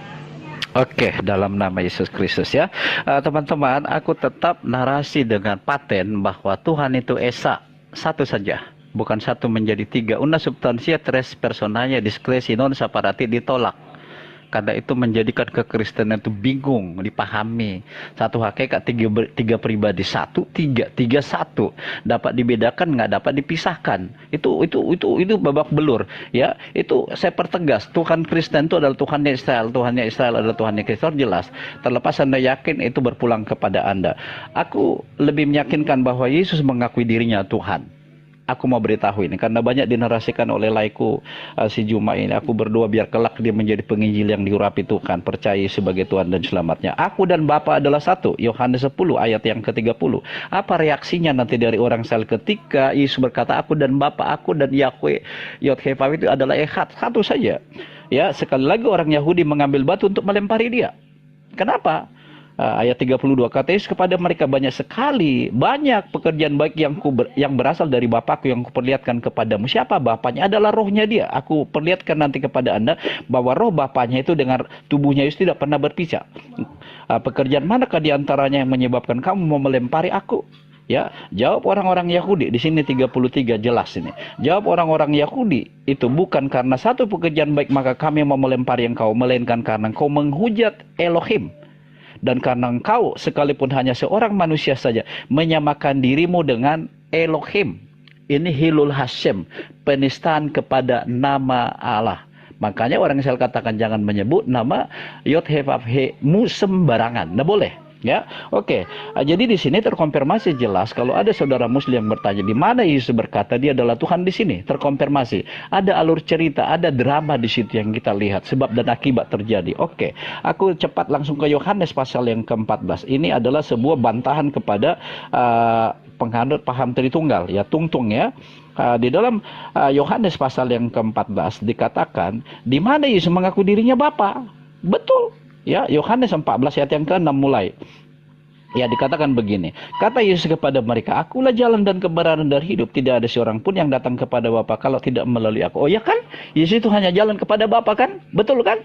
Oke, dalam nama Yesus Kristus ya. Teman-teman, aku tetap narasi dengan paten bahwa Tuhan itu esa, satu saja. Bukan satu menjadi tiga. Una substansia tres personanya diskresi non separati ditolak. Karena itu menjadikan kekristenan itu bingung dipahami. Satu hakikat, tiga pribadi, tiga satu. Dapat dibedakan, nggak dapat dipisahkan. Itu babak belur. Ya, itu saya pertegas. Tuhan Kristen itu adalah Tuhannya Israel. Tuhannya Israel adalah Tuhannya Kristen, jelas. Terlepas Anda yakin, itu berpulang kepada Anda. Aku lebih meyakinkan bahwa Yesus mengakui dirinya Tuhan. Aku mau beritahu ini karena banyak dinarasikan oleh laiku si Juma ini. Aku berdoa biar kelak dia menjadi penginjil yang diurapi Tuhan, percaya sebagai Tuhan dan selamatnya. Aku dan Bapa adalah satu. Yohanes 10 ayat yang ke-30. Apa reaksinya nanti dari orang Israel ketika Yesus berkata aku dan Bapa, aku dan Yahweh Yod-Heh-Vav itu adalah echad, satu saja. Ya, sekali lagi orang Yahudi mengambil batu untuk melempari dia. Kenapa? Ayat 32, kata Yesus kepada mereka, banyak pekerjaan baik yang berasal dari Bapakku yang kuperlihatkan kepadamu. Siapa Bapaknya? Adalah rohnya dia. Aku perlihatkan nanti kepada Anda bahwa roh Bapaknya itu dengan tubuhnya Yesus tidak pernah berpisah. Pekerjaan manakah di antaranya yang menyebabkan kamu mau melempari aku? Ya, jawab orang-orang Yahudi. Di sini 33 jelas ini. Jawab orang-orang Yahudi, itu bukan karena satu pekerjaan baik maka kami mau melempari engkau, melainkan karena engkau menghujat Elohim. Dan karena engkau sekalipun hanya seorang manusia saja menyamakan dirimu dengan Elohim. Ini Hilul Hashem, penistaan kepada nama Allah. Makanya orang Israel katakan jangan menyebut nama Yod-Heh-Vav-He-mu sembarangan. Nggak boleh. Ya, oke. Jadi di sini terkonfirmasi jelas kalau ada saudara Muslim yang bertanya di mana Yesus berkata dia adalah Tuhan di sini, terkonfirmasi. Ada alur cerita, ada drama di situ yang kita lihat, sebab dan akibat terjadi. Oke, aku cepat langsung ke Yohanes pasal yang ke-14. Ini adalah sebuah bantahan kepada penganut paham Tritunggal, ya tungtung ya. Di dalam Yohanes pasal yang ke-14 dikatakan di mana Yesus mengaku dirinya Bapa. Betul. Ya, Yohanes 14 ayat yang ke-6 mulai. Ya, dikatakan begini. Kata Yesus kepada mereka, "Akulah jalan dan kebenaran dan hidup. Tidak ada seorang pun yang datang kepada Bapa kalau tidak melalui aku." Oh ya kan? Yesus itu hanya jalan kepada Bapa kan? Betul kan?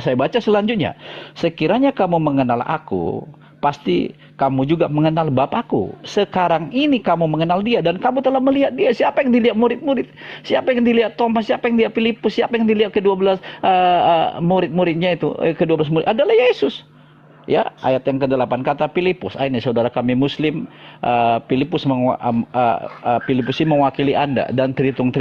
Saya baca selanjutnya. "Sekiranya kamu mengenal aku, pasti kamu juga mengenal Bapakku. Sekarang ini kamu mengenal dia dan kamu telah melihat dia." Siapa yang dilihat murid-murid? Siapa yang dilihat Thomas? Siapa yang dilihat Filipus? Siapa yang dilihat ke-12 murid-muridnya itu? Ke-12 murid adalah Yesus. Ya, ayat yang ke-8 kata Filipus. Ini saudara kami Muslim, Filipus ini mewakili Anda dan Tritung.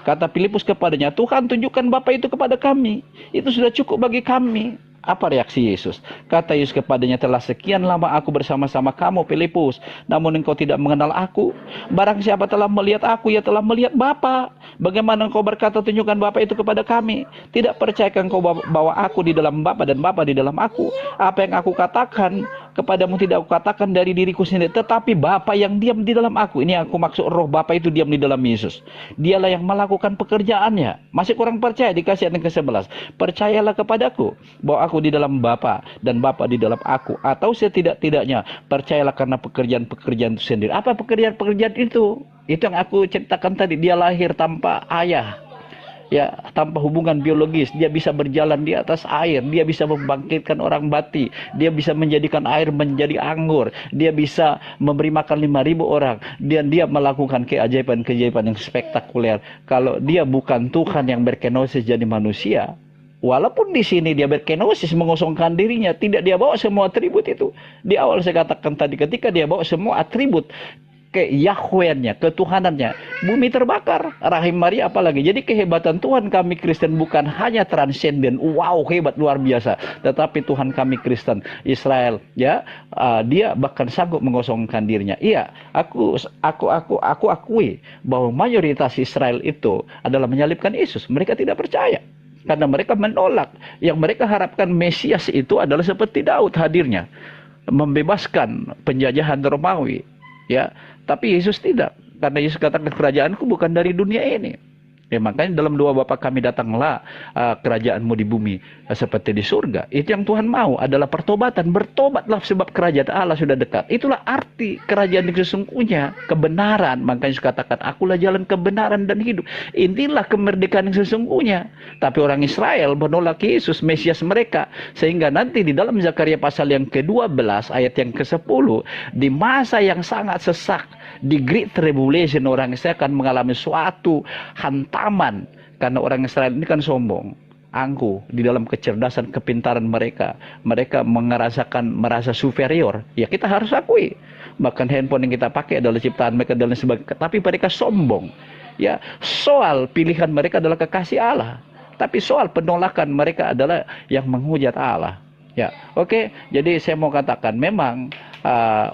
Kata Filipus kepadanya, "Tuhan, tunjukkan Bapa itu kepada kami. Itu sudah cukup bagi kami." Apa reaksi Yesus? Kata Yesus kepadanya, "Telah sekian lama aku bersama-sama kamu, Filipus, namun engkau tidak mengenal aku. Barang siapa telah melihat aku, ia telah melihat Bapa. Bagaimana engkau berkata, tunjukkan Bapa itu kepada kami? Tidak percayakah engkau bahwa aku di dalam Bapa dan Bapa di dalam aku? Apa yang aku katakan kepadamu tidak aku katakan dari diriku sendiri, tetapi Bapa yang diam di dalam aku." Ini aku maksud roh Bapa itu diam di dalam Yesus. Dialah yang melakukan pekerjaannya. Masih kurang percaya? Dikasih ayat yang ke-11. "Percayalah kepadaku bahwa aku di dalam Bapa dan Bapa di dalam aku, atau setidak-tidaknya percayalah karena pekerjaan-pekerjaan itu sendiri." Apa pekerjaan-pekerjaan itu? Itu yang aku ceritakan tadi. Dia lahir tanpa ayah, ya, tanpa hubungan biologis. Dia bisa berjalan di atas air, dia bisa membangkitkan orang mati, dia bisa menjadikan air menjadi anggur, dia bisa memberi makan 5.000 orang, dan dia melakukan keajaiban-keajaiban yang spektakuler. Kalau dia bukan Tuhan yang berkenosis jadi manusia, walaupun di sini dia berkenosis mengosongkan dirinya, tidak dia bawa semua atribut itu. Di awal saya katakan tadi, ketika dia bawa semua atribut ke Yahweh-nya, ketuhanannya, bumi terbakar, rahim Maria apalagi. Jadi kehebatan Tuhan kami Kristen bukan hanya transenden, wow hebat luar biasa, tetapi Tuhan kami Kristen Israel, ya, dia bahkan sanggup mengosongkan dirinya. Iya, aku akui bahwa mayoritas Israel itu adalah menyalibkan Yesus. Mereka tidak percaya. Karena mereka menolak. Yang mereka harapkan Mesias itu adalah seperti Daud hadirnya, membebaskan penjajahan Romawi. Ya, tapi Yesus tidak. Karena Yesus katakan kerajaanku bukan dari dunia ini. Ya, makanya dalam doa Bapa kami datanglah kerajaanmu di bumi seperti di surga. Itu yang Tuhan mau adalah pertobatan. Bertobatlah sebab kerajaan Allah sudah dekat. Itulah arti kerajaan yang sesungguhnya, kebenaran. Makanya Yesus katakan, "Akulah jalan kebenaran dan hidup." Inilah kemerdekaan yang sesungguhnya. Tapi orang Israel menolak Yesus, Mesias mereka. Sehingga nanti di dalam Zakaria pasal yang ke-12 ayat yang ke-10, di masa yang sangat sesak, di Great Tribulation, orang Israel akan mengalami suatu hantaman. Karena orang Israel ini kan sombong, angkuh di dalam kecerdasan, kepintaran mereka. Mereka merasa superior. Ya, kita harus akui. Bahkan handphone yang kita pakai adalah ciptaan mereka dan sebagainya. Tapi mereka sombong. Ya, soal pilihan mereka adalah kekasih Allah. Tapi soal penolakan mereka adalah yang menghujat Allah. Ya, oke. Jadi saya mau katakan memang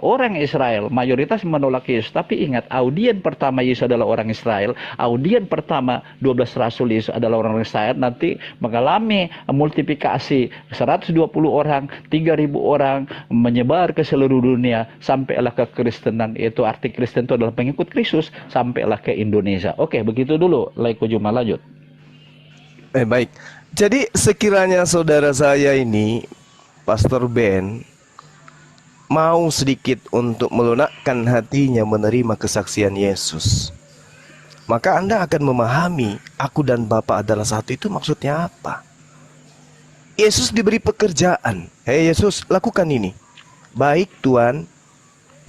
orang Israel mayoritas menolak Yesus. Tapi ingat, audien pertama Yesus adalah orang Israel. Audien pertama 12 rasul Yesus adalah orang Israel. Nanti mengalami multiplikasi 120 orang, 3.000 orang menyebar ke seluruh dunia. Sampailah ke Kristenan. Itu arti Kristen itu adalah pengikut Kristus. Sampailah ke Indonesia. Oke, begitu dulu. Laiku Juma, lanjut. Baik. Jadi sekiranya saudara saya ini, Pastor Ben, mau sedikit untuk melunakkan hatinya menerima kesaksian Yesus, maka Anda akan memahami aku dan Bapa adalah satu itu maksudnya apa. Yesus diberi pekerjaan. Hei Yesus, lakukan ini. Baik Tuhan.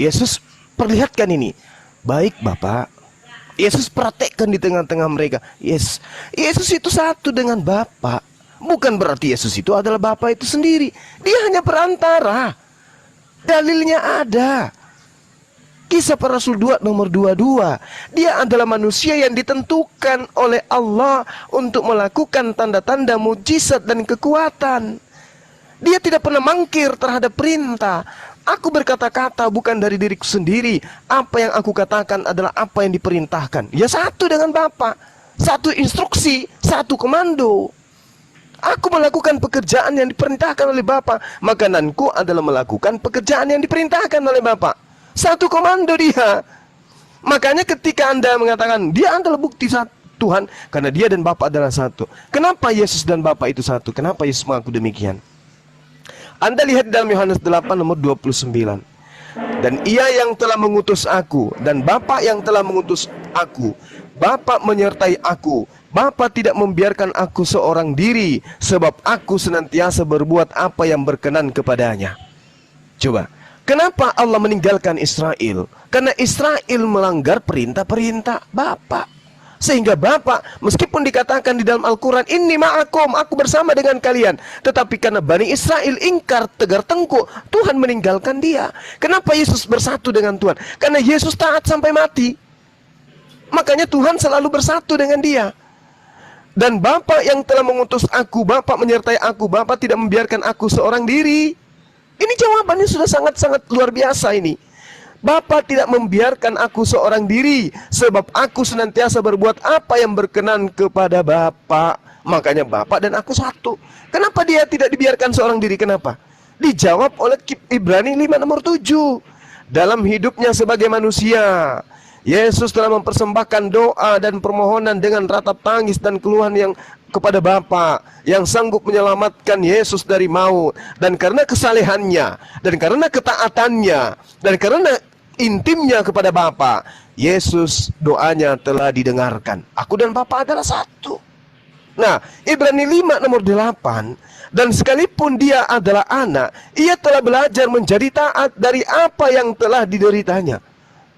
Yesus, perlihatkan ini. Baik Bapa. Yesus praktekkan di tengah-tengah mereka. Yes. Yesus itu satu dengan Bapa. Bukan berarti Yesus itu adalah Bapa itu sendiri. Dia hanya perantara. Dalilnya ada. Kisah Para Rasul 2 nomor 22. Dia adalah manusia yang ditentukan oleh Allah untuk melakukan tanda-tanda mujizat dan kekuatan. Dia tidak pernah mangkir terhadap perintah. Aku berkata-kata bukan dari diriku sendiri. Apa yang aku katakan adalah apa yang diperintahkan. Ya satu dengan Bapa. Satu instruksi, satu komando. Aku melakukan pekerjaan yang diperintahkan oleh Bapa. Makananku adalah melakukan pekerjaan yang diperintahkan oleh Bapa. Satu komando dia. Makanya ketika Anda mengatakan dia adalah bukti Tuhan, karena dia dan Bapa adalah satu. Kenapa Yesus dan Bapa itu satu? Kenapa Yesus mengaku demikian? Anda lihat dalam Yohanes 8 nomor 29. Dan ia yang telah mengutus aku, dan Bapa yang telah mengutus aku. Bapa menyertai aku. Bapa tidak membiarkan aku seorang diri, sebab aku senantiasa berbuat apa yang berkenan kepadanya. Coba, kenapa Allah meninggalkan Israel? Karena Israel melanggar perintah-perintah Bapa. Sehingga Bapa, meskipun dikatakan di dalam Al-Quran, Inni ma'akum, aku bersama dengan kalian. Tetapi karena Bani Israel ingkar, tegar tengkuk, Tuhan meninggalkan dia. Kenapa Yesus bersatu dengan Tuhan? Karena Yesus taat sampai mati. Makanya Tuhan selalu bersatu dengan dia. Dan Bapa yang telah mengutus aku, Bapa menyertai aku, Bapa tidak membiarkan aku seorang diri. Ini jawabannya sudah sangat-sangat luar biasa ini. Bapa tidak membiarkan aku seorang diri, sebab aku senantiasa berbuat apa yang berkenan kepada Bapa. Makanya Bapa dan aku satu. Kenapa dia tidak dibiarkan seorang diri? Kenapa? Dijawab oleh Ibrani 5 nomor 7. Dalam hidupnya sebagai manusia, Yesus telah mempersembahkan doa dan permohonan dengan ratap tangis dan keluhan yang kepada Bapa yang sanggup menyelamatkan Yesus dari maut. Dan karena kesalehannya, dan karena ketaatannya, dan karena intimnya kepada Bapa, Yesus doanya telah didengarkan. Aku dan Bapa adalah satu. Nah, Ibrani 5 nomor 8. Dan sekalipun dia adalah anak, ia telah belajar menjadi taat dari apa yang telah dideritanya.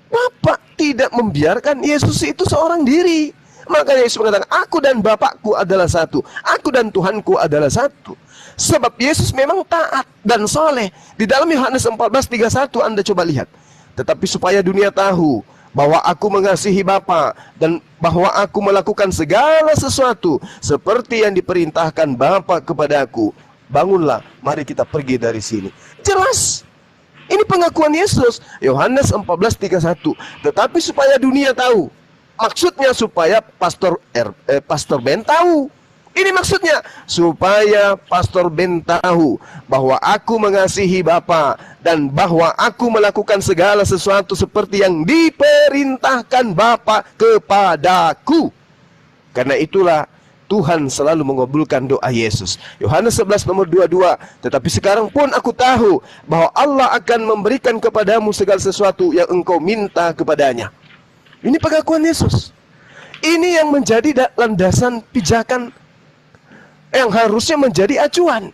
Bapa tidak membiarkan Yesus itu seorang diri. Makanya Yesus mengatakan, aku dan Bapakku adalah satu. Aku dan Tuhanku adalah satu. Sebab Yesus memang taat dan soleh. Di dalam Yohanes 14:31 Anda coba lihat. Tetapi supaya dunia tahu bahwa aku mengasihi Bapa dan bahwa aku melakukan segala sesuatu seperti yang diperintahkan Bapa kepadaku. Bangunlah, mari kita pergi dari sini. Jelas. Ini pengakuan Yesus. Yohanes 14:31. Tetapi supaya dunia tahu. Maksudnya supaya Pastor Ben tahu. Ini maksudnya supaya Pastor Ben tahu bahwa aku mengasihi Bapa dan bahwa aku melakukan segala sesuatu seperti yang diperintahkan Bapa kepadaku. Karena itulah Tuhan selalu mengabulkan doa Yesus. Yohanes 11 nomor 22. Tetapi sekarang pun aku tahu bahwa Allah akan memberikan kepadamu segala sesuatu yang engkau minta kepadanya. Ini pengakuan Yesus. Ini yang menjadi landasan pijakan yang harusnya menjadi acuan.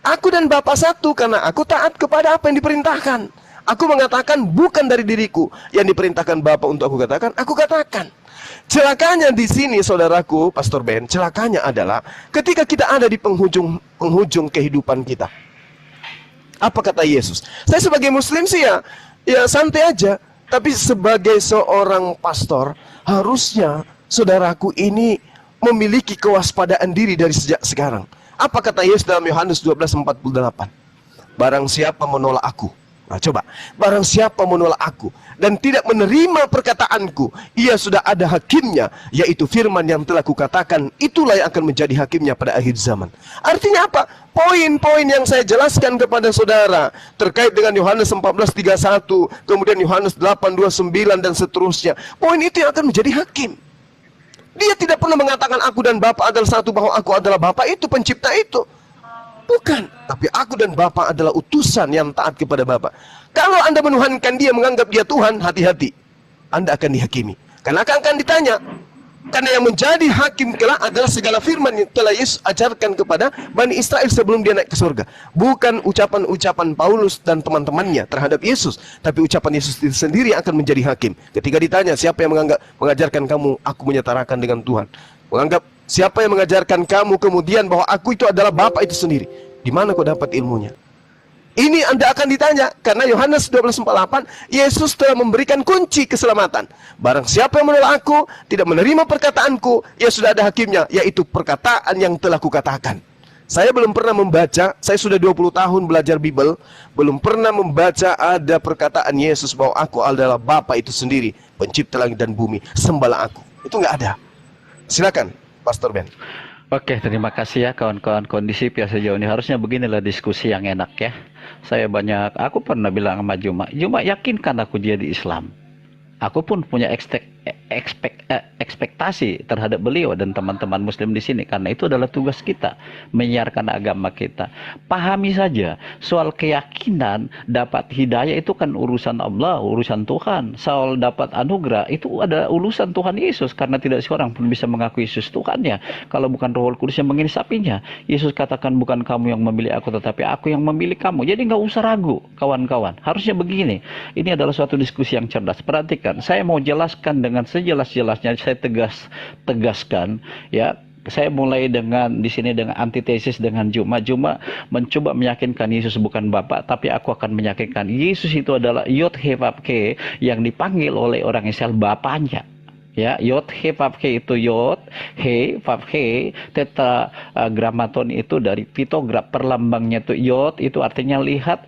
Aku dan Bapa satu karena aku taat kepada apa yang diperintahkan. Aku mengatakan bukan dari diriku, yang diperintahkan Bapa untuk aku katakan. Celakanya di sini saudaraku, Pastor Ben, celakanya adalah ketika kita ada di penghujung kehidupan kita. Apa kata Yesus? Saya sebagai muslim sih ya santai aja. Tapi sebagai seorang pastor, harusnya saudaraku ini memiliki kewaspadaan diri dari sejak sekarang. Apa kata Yesus dalam Yohanes 12:48? Barang siapa menolak aku. Nah coba, barang siapa menolak aku dan tidak menerima perkataanku, ia sudah ada hakimnya, yaitu firman yang telah kukatakan, itulah yang akan menjadi hakimnya pada akhir zaman. Artinya apa? Poin-poin yang saya jelaskan kepada saudara terkait dengan Yohanes 14:31, kemudian Yohanes 8:29 dan seterusnya. Poin itu yang akan menjadi hakim. Dia tidak pernah mengatakan aku dan Bapa adalah satu, bahwa aku adalah Bapa itu, pencipta itu. Bukan, tapi aku dan Bapa adalah utusan yang taat kepada Bapa. Kalau Anda menuhankan dia, menganggap dia Tuhan, hati-hati. Anda akan dihakimi. Karena akan ditanya. Karena yang menjadi hakim kelak adalah segala firman yang telah Yesus ajarkan kepada Bani Israel sebelum dia naik ke surga. Bukan ucapan-ucapan Paulus dan teman-temannya terhadap Yesus, tapi ucapan Yesus sendiri yang akan menjadi hakim. Ketika ditanya, siapa yang mengajarkan kamu, aku menyetarakan dengan Tuhan. Menganggap siapa yang mengajarkan kamu kemudian bahwa aku itu adalah Bapa itu sendiri. Di mana kau dapat ilmunya? Ini Anda akan ditanya. Karena Yohanes 12:48, Yesus telah memberikan kunci keselamatan. Barang siapa yang menolak aku, tidak menerima perkataanku, ya sudah ada hakimnya, yaitu perkataan yang telah kukatakan. Saya belum pernah membaca, saya sudah 20 tahun belajar Bible, belum pernah membaca ada perkataan Yesus bahwa aku adalah Bapa itu sendiri, pencipta langit dan bumi, sembahlah aku. Itu nggak ada. Silakan, Pastor Ben. Oke, terima kasih ya kawan-kawan kondisi sejauh ini. Harusnya beginilah diskusi yang enak ya. Aku pernah bilang sama Juma yakinkan aku jadi Islam. Aku pun punya ekspektasi terhadap beliau dan teman-teman muslim di sini, karena itu adalah tugas kita menyiarkan agama kita. Pahami saja soal keyakinan dapat hidayah itu kan urusan Allah, urusan Tuhan. Soal dapat anugerah itu ada urusan Tuhan Yesus, karena tidak seorang pun bisa mengaku Yesus Tuhannya kalau bukan Roh Kudus yang menginsapinya. Yesus katakan, bukan kamu yang memilih aku tetapi aku yang memilih kamu. Jadi nggak usah ragu kawan-kawan, harusnya begini. Ini adalah suatu diskusi yang cerdas. Perhatikan, saya mau jelaskan dengan sejelas-jelasnya, saya tegaskan ya. Saya mulai dengan di sini dengan antitesis dengan Juma mencoba meyakinkan Yesus bukan Bapa, tapi aku akan meyakinkan Yesus itu adalah Yod He Vav He yang dipanggil oleh orang Israel Bapaknya. Ya, Yod He Vav He itu Yod He Vav He, tetragramaton itu dari pitograf, perlambangnya itu Yod, itu artinya lihat,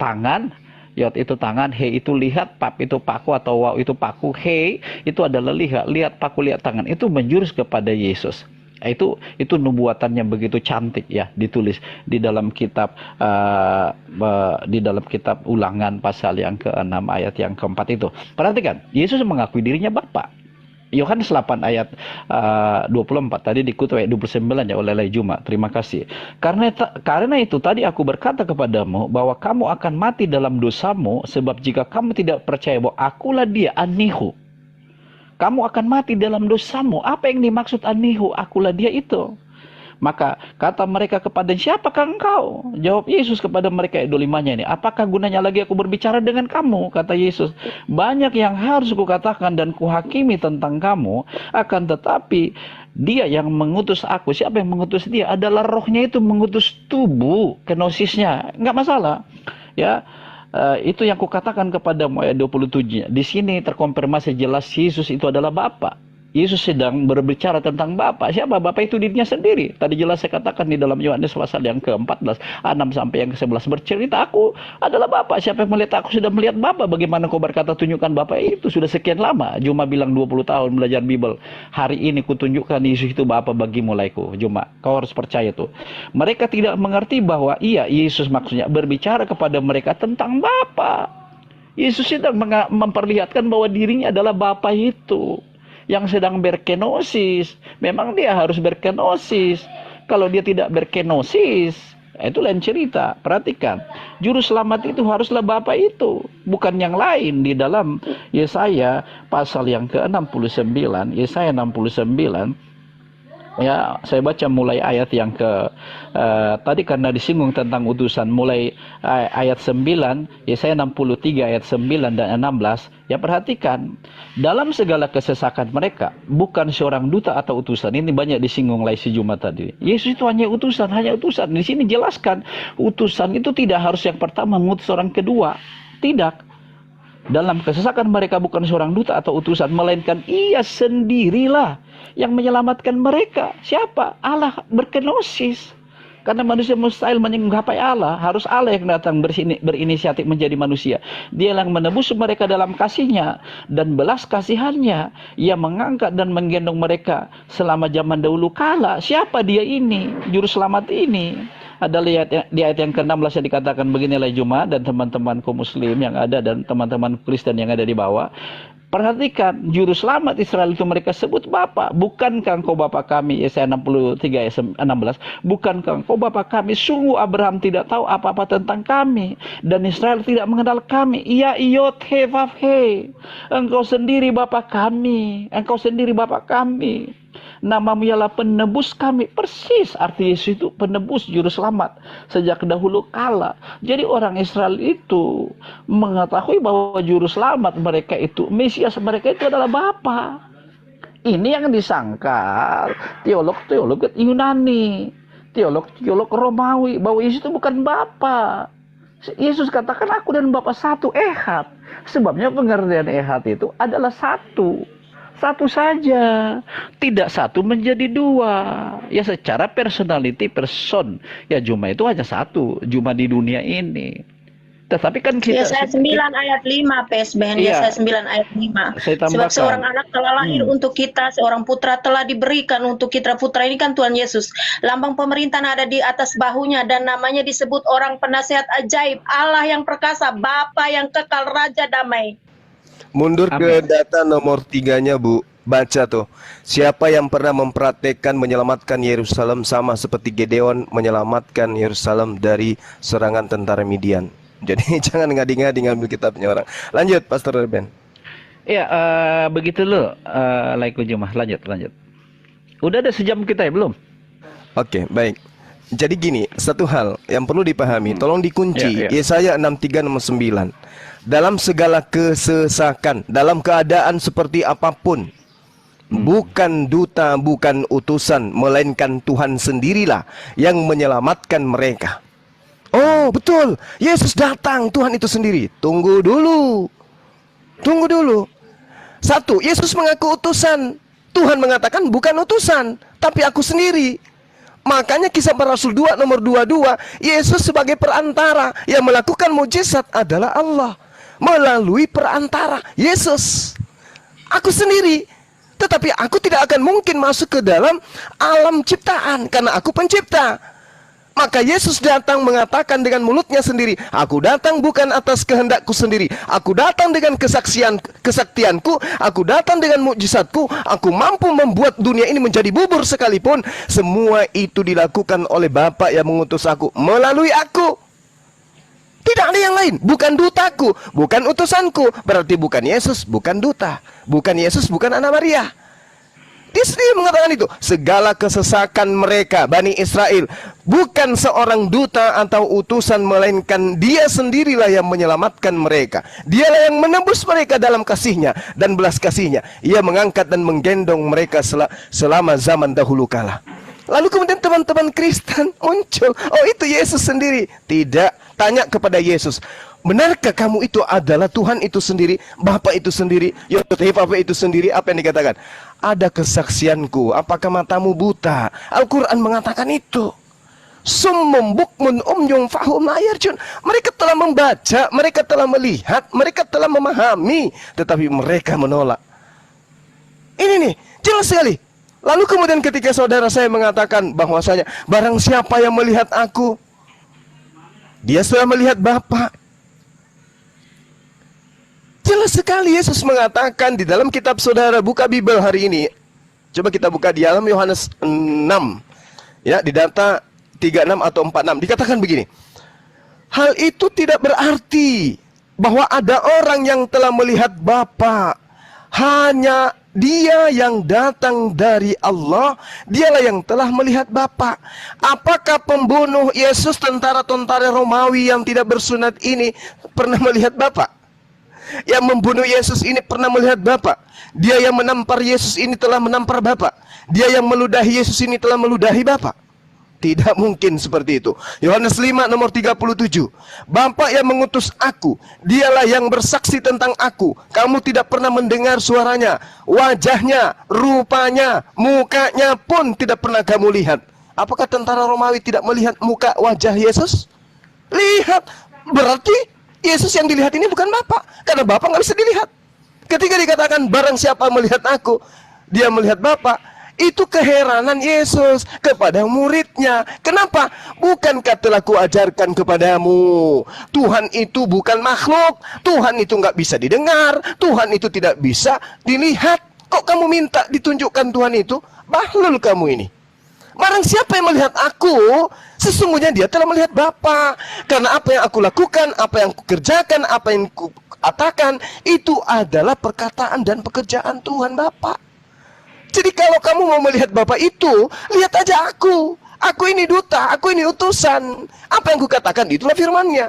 tangan. Yod itu tangan, He itu lihat, Pap itu paku atau Waw itu paku, He itu adalah lihat paku, lihat tangan. Itu menjurus kepada Yesus. Itu nubuatannya begitu cantik ya, ditulis di dalam kitab Ulangan pasal yang ke-6 ayat yang ke-4 itu. Perhatikan, Yesus mengakui dirinya Bapa. Yohanes 8 ayat 24 tadi dikutip ayat 29 ya oleh Juma. Terima kasih. Karena itu tadi aku berkata kepadamu bahwa kamu akan mati dalam dosamu, sebab jika kamu tidak percaya bahwa akulah dia, anihu, kamu akan mati dalam dosamu. Apa yang dimaksud anihu? Akulah dia itu. Maka kata mereka kepada, siapakah engkau? Jawab Yesus kepada mereka, ayat 25-nya ini, apakah gunanya lagi aku berbicara dengan kamu? Kata Yesus, banyak yang harus kukatakan dan kuhakimi tentang kamu, akan tetapi dia yang mengutus aku. Siapa yang mengutus dia? Adalah rohnya itu mengutus tubuh, kenosisnya. Enggak masalah. Ya, itu yang kukatakan kepadamu, ayat 27. Di sini terkonfirmasi jelas Yesus itu adalah Bapa. Yesus sedang berbicara tentang Bapa. Siapa Bapa? Itu dirinya sendiri. Tadi jelas saya katakan di dalam Yohanes pasal yang ke-14, 6 sampai yang ke-11 bercerita, aku adalah Bapa. Siapa yang melihat aku sudah melihat Bapa. Bagaimana kau berkata tunjukkan Bapa? Itu sudah sekian lama. Juma bilang 20 tahun belajar Bible. Hari ini kutunjukkan Yesus itu Bapa bagi mulaiku. Juma, kau harus percaya itu. Mereka tidak mengerti bahwa Yesus maksudnya berbicara kepada mereka tentang Bapa. Yesus sedang memperlihatkan bahwa dirinya adalah Bapa itu yang sedang berkenosis. Memang dia harus berkenosis. Kalau dia tidak berkenosis, itu lain cerita. Perhatikan, juru selamat itu haruslah Bapa itu, bukan yang lain. Di dalam Yesaya pasal yang ke-69, Yesaya 69, ya, saya baca mulai ayat yang tadi karena disinggung tentang utusan, mulai ayat 9, Yesaya 63 ayat 9 dan 16. Ya, perhatikan, dalam segala kesesakan mereka bukan seorang duta atau utusan. Ini banyak disinggung oleh si Juma tadi. Yesus itu hanya utusan. Di sini jelaskan, utusan itu tidak harus yang pertama mengutus orang kedua. Tidak. Dalam kesesakan mereka bukan seorang duta atau utusan, melainkan Ia sendirilah yang menyelamatkan mereka. Siapa? Allah berkenosis. Karena manusia mustahil menggapai Allah, harus Allah yang datang berinisiatif menjadi manusia. Dia yang menebus mereka dalam kasih-Nya dan belas kasihan-Nya. Ia mengangkat dan menggendong mereka selama zaman dahulu kala. Siapa dia ini? Juru selamat ini. Ada lihat di ayat yang ke-16 yang dikatakan beginilah Juma dan teman-temanku muslim yang ada dan teman-teman Kristen yang ada di bawah. Perhatikan, juru selamat Israel itu mereka sebut Bapa. Bukankah engkau Bapa kami? Yesaya 63 ayat 16. Bukankah engkau Bapa kami? Sungguh Abraham tidak tahu apa-apa tentang kami, dan Israel tidak mengenal kami. Ia Yod He Vav He. Engkau sendiri Bapa kami. Engkau sendiri Bapa kami. Namamu ialah penebus kami. Persis arti Yesus itu penebus, juru selamat sejak dahulu kala. Jadi orang Israel itu mengetahui bahwa juru selamat mereka itu, Mesias mereka itu adalah Bapa. Ini yang disangka teolog-teolog Yunani, teolog Romawi, bahwa Yesus itu bukan Bapa. Yesus katakan aku dan Bapa satu, ehad. Sebabnya pengertian ehad itu adalah satu. Satu saja, tidak satu menjadi dua. Ya secara personality person, ya Juma itu hanya satu, Juma di dunia ini. Tetapi kan kita Yesaya 9 ayat 5 PSBN, Iya. Yesaya 9 ayat 5. Saya Sebab tambahkan. seorang anak telah lahir untuk kita, seorang putra telah diberikan untuk kita. Putra ini kan Tuhan Yesus. Lambang pemerintahan ada di atas bahunya dan namanya disebut orang penasihat ajaib, Allah yang perkasa, Bapa yang kekal, Raja damai. Mundur ke Amin. data nomor 3-nya, Bu. Baca tuh. Siapa yang pernah mempraktekkan menyelamatkan Yerusalem sama seperti Gedeon menyelamatkan Yerusalem dari serangan tentara Midian. Jadi jangan ngadi-ngadi ngambil kitabnya orang. Lanjut, Pastor Ben. Ya, begitu loh, Laiku Jumah. Lanjut. Udah ada sejam kita ya, belum? Oke, baik. Jadi gini, satu hal yang perlu dipahami, tolong dikunci. Ya. Yesaya 63 nomor 9. Dalam segala kesesakan, dalam keadaan seperti apapun, bukan duta, bukan utusan, melainkan Tuhan sendirilah yang menyelamatkan mereka. Oh, betul. Yesus datang, Tuhan itu sendiri. Tunggu dulu. Satu, Yesus mengaku utusan. Tuhan mengatakan bukan utusan, tapi aku sendiri. Makanya Kisah Para Rasul 2 nomor 22, Yesus sebagai perantara yang melakukan mujizat adalah Allah melalui perantara Yesus. Aku sendiri. Tetapi aku tidak akan mungkin masuk ke dalam alam ciptaan karena aku pencipta. Maka Yesus datang mengatakan dengan mulutnya sendiri, aku datang bukan atas kehendakku sendiri, aku datang dengan kesaktianku, aku datang dengan mukjizatku, aku mampu membuat dunia ini menjadi bubur sekalipun. Semua itu dilakukan oleh Bapa yang mengutus aku melalui aku. Tidak ada yang lain, bukan dutaku, bukan utusanku. Berarti bukan Yesus, bukan duta, bukan Yesus, bukan Anak Maria. Dia sendiri mengatakan itu. Segala kesesakan mereka, Bani Israel, bukan seorang duta atau utusan, melainkan dia sendirilah yang menyelamatkan mereka. Dialah yang menembus mereka dalam kasihnya dan belas kasihnya. Ia mengangkat dan menggendong mereka selama zaman dahulu kala. Lalu kemudian teman-teman Kristen muncul. Oh, itu Yesus sendiri. Tidak, tanya kepada Yesus. Benarkah kamu itu adalah Tuhan itu sendiri, Bapa itu sendiri, Yotefave itu sendiri? Apa yang dikatakan? Ada kesaksianku. Apakah matamu buta? Al-Quran mengatakan itu. Summum bukmun umyum fahum la yarjun. Mereka telah membaca, mereka telah melihat, mereka telah memahami, tetapi mereka menolak. Ini nih, jelas sekali. Lalu kemudian ketika saudara saya mengatakan bahwasanya barang siapa yang melihat aku, dia sudah melihat Bapa. Jelas sekali Yesus mengatakan di dalam kitab saudara, buka Bible hari ini. Coba kita buka di dalam Yohanes 6. Ya, di data 36 atau 46 dikatakan begini. Hal itu tidak berarti bahwa ada orang yang telah melihat Bapa. Hanya Dia yang datang dari Allah, dialah yang telah melihat Bapa. Apakah pembunuh Yesus, tentara-tentara Romawi yang tidak bersunat ini pernah melihat Bapa? Yang membunuh Yesus ini pernah melihat Bapa? Dia yang menampar Yesus ini telah menampar Bapa? Dia yang meludahi Yesus ini telah meludahi Bapa? Tidak mungkin seperti itu. Yohanes 5 nomor 37. Bapa yang mengutus aku, dialah yang bersaksi tentang aku. Kamu tidak pernah mendengar suaranya, wajahnya, rupanya, mukanya pun tidak pernah kamu lihat. Apakah tentara Romawi tidak melihat muka wajah Yesus? Lihat. Berarti Yesus yang dilihat ini bukan Bapa, karena Bapa nggak bisa dilihat. Ketika dikatakan barang siapa melihat aku, dia melihat Bapa, itu keheranan Yesus kepada muridnya. Kenapa? Bukankah telah kuajarkan kepadamu, Tuhan itu bukan makhluk, Tuhan itu nggak bisa didengar, Tuhan itu tidak bisa dilihat. Kok kamu minta ditunjukkan Tuhan itu? Bahlul kamu ini. Barang siapa yang melihat aku, sesungguhnya dia telah melihat Bapa. Karena apa yang aku lakukan, apa yang aku kerjakan, apa yang aku katakan, itu adalah perkataan dan pekerjaan Tuhan Bapa. Jadi kalau kamu mau melihat Bapa itu, lihat aja aku. Aku ini duta, aku ini utusan. Apa yang kukatakan, itulah firman-Nya.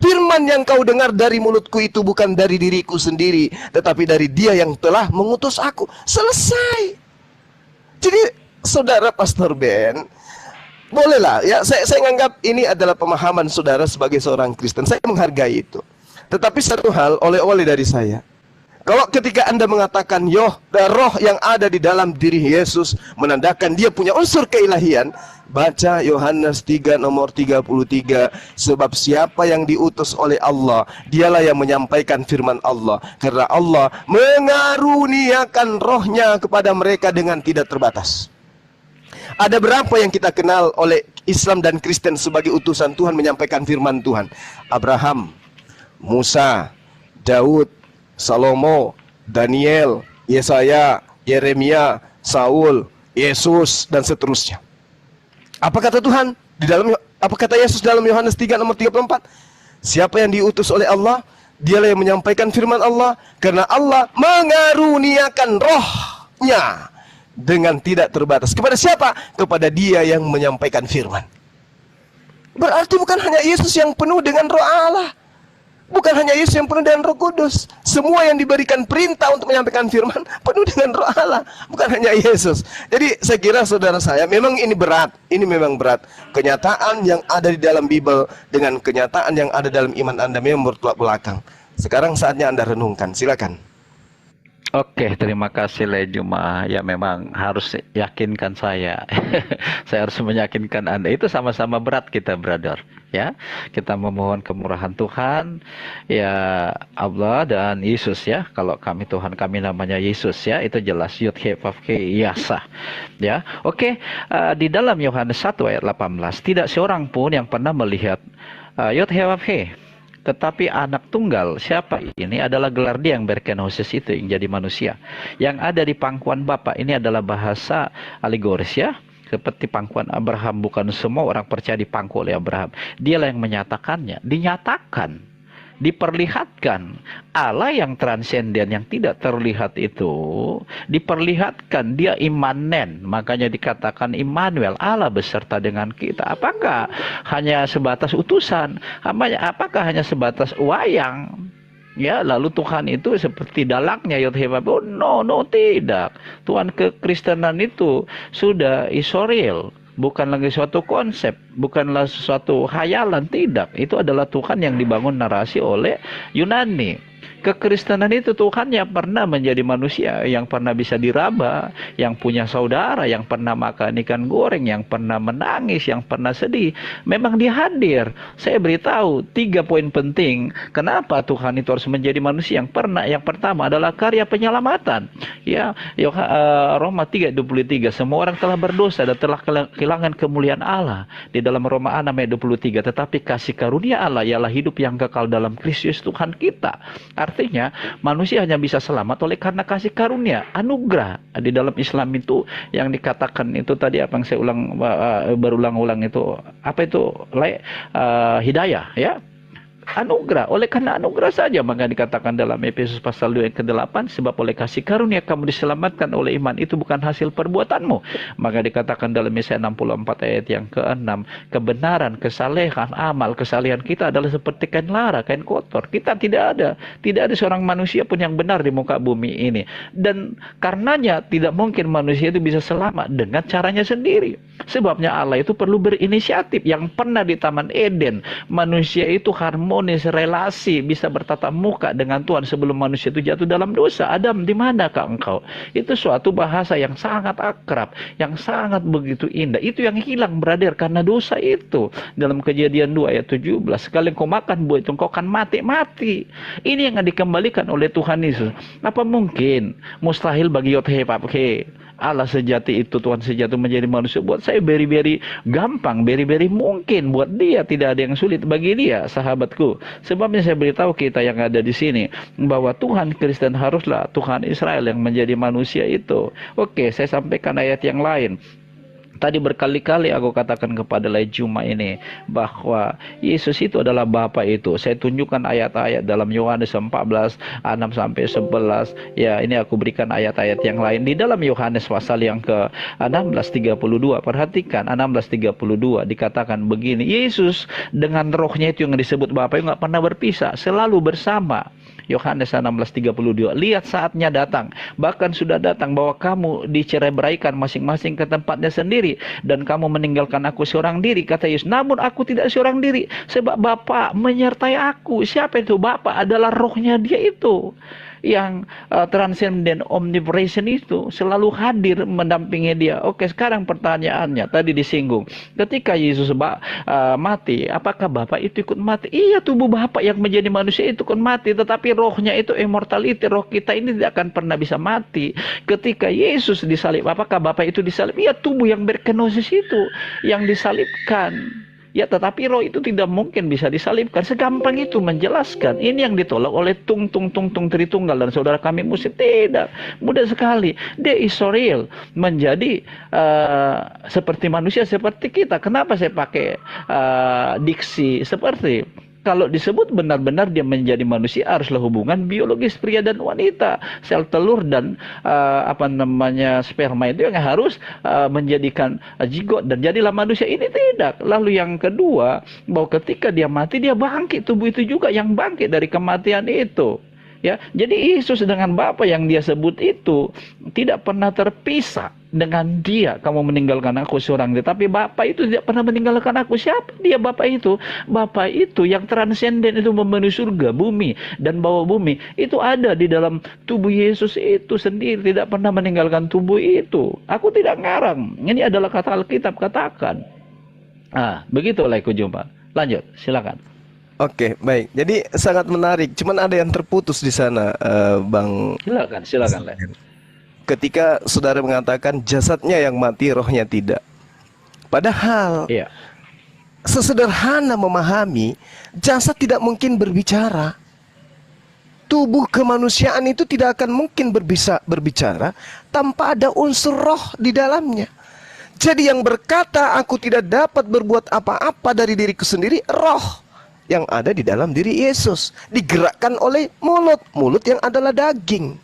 Firman yang kau dengar dari mulutku itu bukan dari diriku sendiri, tetapi dari Dia yang telah mengutus aku. Selesai. Jadi Saudara Pastor Ben, bolehlah ya, saya menganggap ini adalah pemahaman saudara sebagai seorang Kristen. Saya menghargai itu. Tetapi satu hal, oleh-oleh dari saya. Kalau ketika Anda mengatakan roh yang ada di dalam diri Yesus menandakan dia punya unsur keilahian, baca Yohanes 3 nomor 33, sebab siapa yang diutus oleh Allah, dialah yang menyampaikan firman Allah, karena Allah mengaruniakan rohnya kepada mereka dengan tidak terbatas. Ada berapa yang kita kenal oleh Islam dan Kristen sebagai utusan Tuhan menyampaikan firman Tuhan? Abraham, Musa, Daud, Salomo, Daniel, Yesaya, Yeremia, Saul, Yesus, dan seterusnya. Apa kata Tuhan di dalam, apa kata Yesus dalam Yohanes 3 nomor 34? Siapa yang diutus oleh Allah, dialah yang menyampaikan firman Allah, karena Allah mengaruniakan rohnya dengan tidak terbatas. Kepada siapa? Kepada dia yang menyampaikan firman. Berarti bukan hanya Yesus yang penuh dengan roh Allah, bukan hanya Yesus yang penuh dengan Roh Kudus. Semua yang diberikan perintah untuk menyampaikan firman penuh dengan roh Allah, bukan hanya Yesus. Jadi saya kira saudara saya, memang ini berat. Ini memang berat. Kenyataan yang ada di dalam Bible dengan kenyataan yang ada dalam iman Anda memang bertolak belakang. Sekarang saatnya Anda renungkan. Silakan. Oke, terima kasih Le Juma. Ya memang harus yakinkan saya. Saya harus meyakinkan Anda. Itu sama-sama berat kita, brother. Ya, kita memohon kemurahan Tuhan, ya Allah dan Yesus ya. Kalau kami Tuhan kami namanya Yesus ya, itu jelas Yud He Vav He Yasa. Ya, oke. Di dalam Yohanes 1 ayat 18, tidak seorang pun yang pernah melihat Yud He Vav He. Tetapi anak tunggal, siapa ini adalah gelar dia yang berkenosis itu, yang jadi manusia. Yang ada di pangkuan Bapa, ini adalah bahasa alegoris ya. Seperti pangkuan Abraham, bukan semua orang percaya dipangku oleh Abraham. Dialah yang menyatakannya, dinyatakan, diperlihatkan. Allah yang transenden, yang tidak terlihat itu diperlihatkan, dia imanen. Makanya dikatakan Immanuel, Allah beserta dengan kita. Apakah hanya sebatas utusan? Apakah hanya sebatas wayang? Ya, lalu Tuhan itu seperti dalangnya Yud He Vav He. No, tidak. Tuhan kekristenan itu sudah isoril, bukan lagi suatu konsep, bukanlah sesuatu hayalan, tidak. Itu adalah Tuhan yang dibangun narasi oleh Yunani. Kekristenan itu Tuhan yang pernah menjadi manusia, yang pernah bisa diraba, yang punya saudara, yang pernah makan ikan goreng, yang pernah menangis, yang pernah sedih. Memang dia hadir. Saya beritahu 3 poin penting kenapa Tuhan itu harus menjadi manusia. Yang pertama adalah karya penyelamatan. Ya, Roma 3:23, semua orang telah berdosa dan telah kehilangan kemuliaan Allah. Di dalam Roma 6 ayat 23, tetapi kasih karunia Allah ialah hidup yang kekal dalam Kristus Tuhan kita. Artinya manusia hanya bisa selamat oleh karena kasih karunia, anugerah. Di dalam Islam itu yang dikatakan itu tadi apa yang saya berulang-ulang itu, apa itu? Hidayah ya. Anugerah, oleh karena anugerah saja maka dikatakan dalam Efesus pasal 2 ayat ke-8, sebab oleh kasih karunia kamu diselamatkan oleh iman, itu bukan hasil perbuatanmu. Maka dikatakan dalam Yesaya 64 ayat yang ke-6, kebenaran, kesalehan, amal, kesalehan kita adalah seperti kain lara, kain kotor. Kita tidak ada seorang manusia pun yang benar di muka bumi ini, dan karenanya tidak mungkin manusia itu bisa selamat dengan caranya sendiri. Sebabnya Allah itu perlu berinisiatif. Yang pernah di Taman Eden, manusia itu harmonis, relasi, bisa bertatap muka dengan Tuhan sebelum manusia itu jatuh dalam dosa. Adam, di manakah engkau? Itu suatu bahasa yang sangat akrab, yang sangat begitu indah. Itu yang hilang, brother, karena dosa itu. Dalam Kejadian 2 ayat 17, sekali engkau makan buah itu engkau akan mati. Ini yang dikembalikan oleh Tuhan Yesus. Apa mungkin mustahil bagi Yod He Vav He? Allah sejati itu, Tuhan sejati menjadi manusia, buat saya very gampang, very mungkin. Buat dia tidak ada yang sulit bagi dia, sahabatku. Sebabnya saya beritahu kita yang ada di sini bahwa Tuhan Kristen haruslah Tuhan Israel yang menjadi manusia itu. Oke, saya sampaikan ayat yang lain. Tadi berkali-kali aku katakan kepada Le Juma ini bahwa Yesus itu adalah Bapa itu. Saya tunjukkan ayat-ayat dalam Yohanes 14, 6-11. Ya, ini aku berikan ayat-ayat yang lain. Di dalam Yohanes pasal yang ke-16:32. Perhatikan, 16:32 dikatakan begini. Yesus dengan rohnya itu yang disebut Bapa itu nggak pernah berpisah. Selalu bersama. Yohanes 16:32. Lihat saatnya datang, bahkan sudah datang, bahwa kamu dicerai-beraikan masing-masing ke tempatnya sendiri, dan kamu meninggalkan aku seorang diri, kata Yesus. Namun aku tidak seorang diri, sebab Bapa menyertai aku. Siapa itu Bapa? Adalah rohnya dia itu. yang transcendent omnipresent itu selalu hadir mendampingi dia. Oke, sekarang pertanyaannya tadi disinggung, ketika Yesus mati, apakah Bapa itu ikut mati? Iya, tubuh Bapa yang menjadi manusia itu ikut mati, tetapi rohnya itu immortality, roh kita ini tidak akan pernah bisa mati. Ketika Yesus disalib, apakah Bapa itu disalib? Iya, tubuh yang berkenosis itu yang disalibkan. Ya, tetapi roh itu tidak mungkin bisa disalibkan. Segampang itu menjelaskan. Ini yang ditolak oleh tung Tritunggal dan saudara kami muslim. Tidak, mudah sekali. Dia Israel menjadi seperti manusia, seperti kita. Kenapa saya pakai diksi seperti? Kalau disebut benar-benar dia menjadi manusia, haruslah hubungan biologis pria dan wanita. Sel telur dan sperma itu yang harus menjadikan zigot dan jadilah manusia. Ini tidak. Lalu yang kedua, bahwa ketika dia mati, dia bangkit. Tubuh itu juga yang bangkit dari kematian itu. Ya, jadi Yesus dengan Bapa yang dia sebut itu tidak pernah terpisah dengan dia. Kamu meninggalkan aku seorang, tetapi Bapa itu tidak pernah meninggalkan aku. Siapa dia Bapa itu? Bapa itu yang transenden, itu memenuhi surga, bumi dan bawah bumi. Itu ada di dalam tubuh Yesus itu sendiri, tidak pernah meninggalkan tubuh itu. Aku tidak ngarang. Ini adalah kata Alkitab katakan. Begitulah ikut jumpa. Lanjut, silakan. Oke, baik. Jadi sangat menarik. Cuman ada yang terputus di sana, Bang. Silakan. Ketika saudara mengatakan jasadnya yang mati, rohnya tidak. Padahal Iya. sesederhana memahami, jasad tidak mungkin berbicara. Tubuh kemanusiaan itu tidak akan mungkin berbicara tanpa ada unsur roh di dalamnya. Jadi yang berkata aku tidak dapat berbuat apa-apa dari diriku sendiri, roh yang ada di dalam diri Yesus, digerakkan oleh mulut yang adalah daging.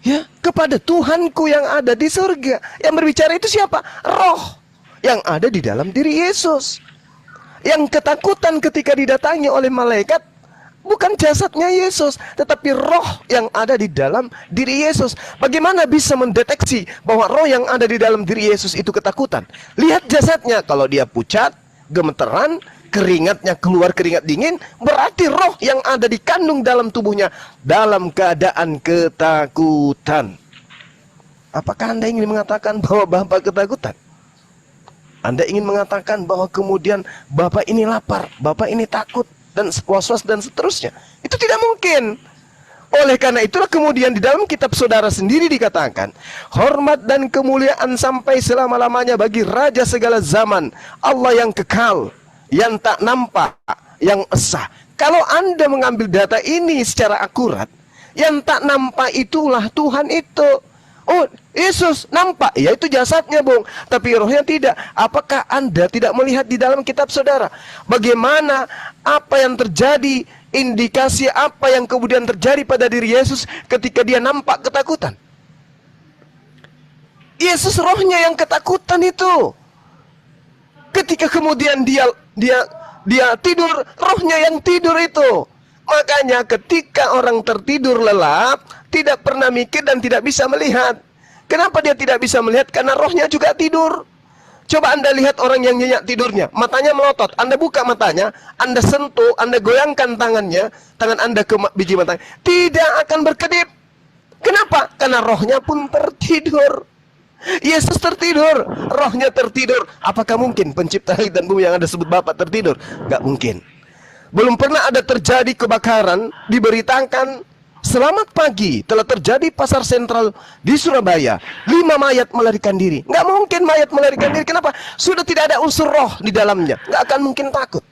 Ya, kepada Tuhanku yang ada di surga. Yang berbicara itu siapa? Roh yang ada di dalam diri Yesus. Yang ketakutan ketika didatangi oleh malaikat bukan jasadnya Yesus, tetapi roh yang ada di dalam diri Yesus. Bagaimana bisa mendeteksi bahwa roh yang ada di dalam diri Yesus itu ketakutan? Lihat jasadnya, kalau dia pucat, gemeteran, keringatnya keluar keringat dingin, berarti roh yang ada dikandung dalam tubuhnya dalam keadaan ketakutan. Apakah Anda ingin mengatakan bahwa Bapak ketakutan? Anda ingin mengatakan bahwa kemudian Bapak ini lapar, Bapak ini takut, dan was-was dan seterusnya? Itu tidak mungkin. Oleh karena itulah kemudian di dalam kitab saudara sendiri dikatakan, hormat dan kemuliaan sampai selama-lamanya bagi Raja segala zaman, Allah yang kekal, yang tak nampak, yang esa. Kalau Anda mengambil data ini secara akurat, yang tak nampak itulah Tuhan itu. Oh, Yesus nampak, ya itu jasadnya, Bung, tapi rohnya tidak. Apakah Anda tidak melihat di dalam kitab saudara bagaimana apa yang terjadi, indikasi apa yang kemudian terjadi pada diri Yesus ketika dia nampak ketakutan? Yesus rohnya yang ketakutan itu. Ketika kemudian dia tidur, rohnya yang tidur itu. Makanya ketika orang tertidur lelap, tidak pernah mikir dan tidak bisa melihat. Kenapa dia tidak bisa melihat? Karena rohnya juga tidur. Coba Anda lihat orang yang nyenyak tidurnya, matanya melotot. Anda buka matanya, Anda sentuh, Anda goyangkan tangannya, tangan Anda ke biji matanya, tidak akan berkedip. Kenapa? Karena rohnya pun tertidur. Yesus tertidur, rohnya tertidur. Apakah mungkin pencipta langit dan bumi yang Anda sebut Bapa tertidur? Gak mungkin. Belum pernah ada terjadi kebakaran, diberitakan selamat pagi telah terjadi pasar sentral di Surabaya, 5 mayat melarikan diri. Gak mungkin mayat melarikan diri. Kenapa? Sudah tidak ada unsur roh di dalamnya. Gak akan mungkin takut.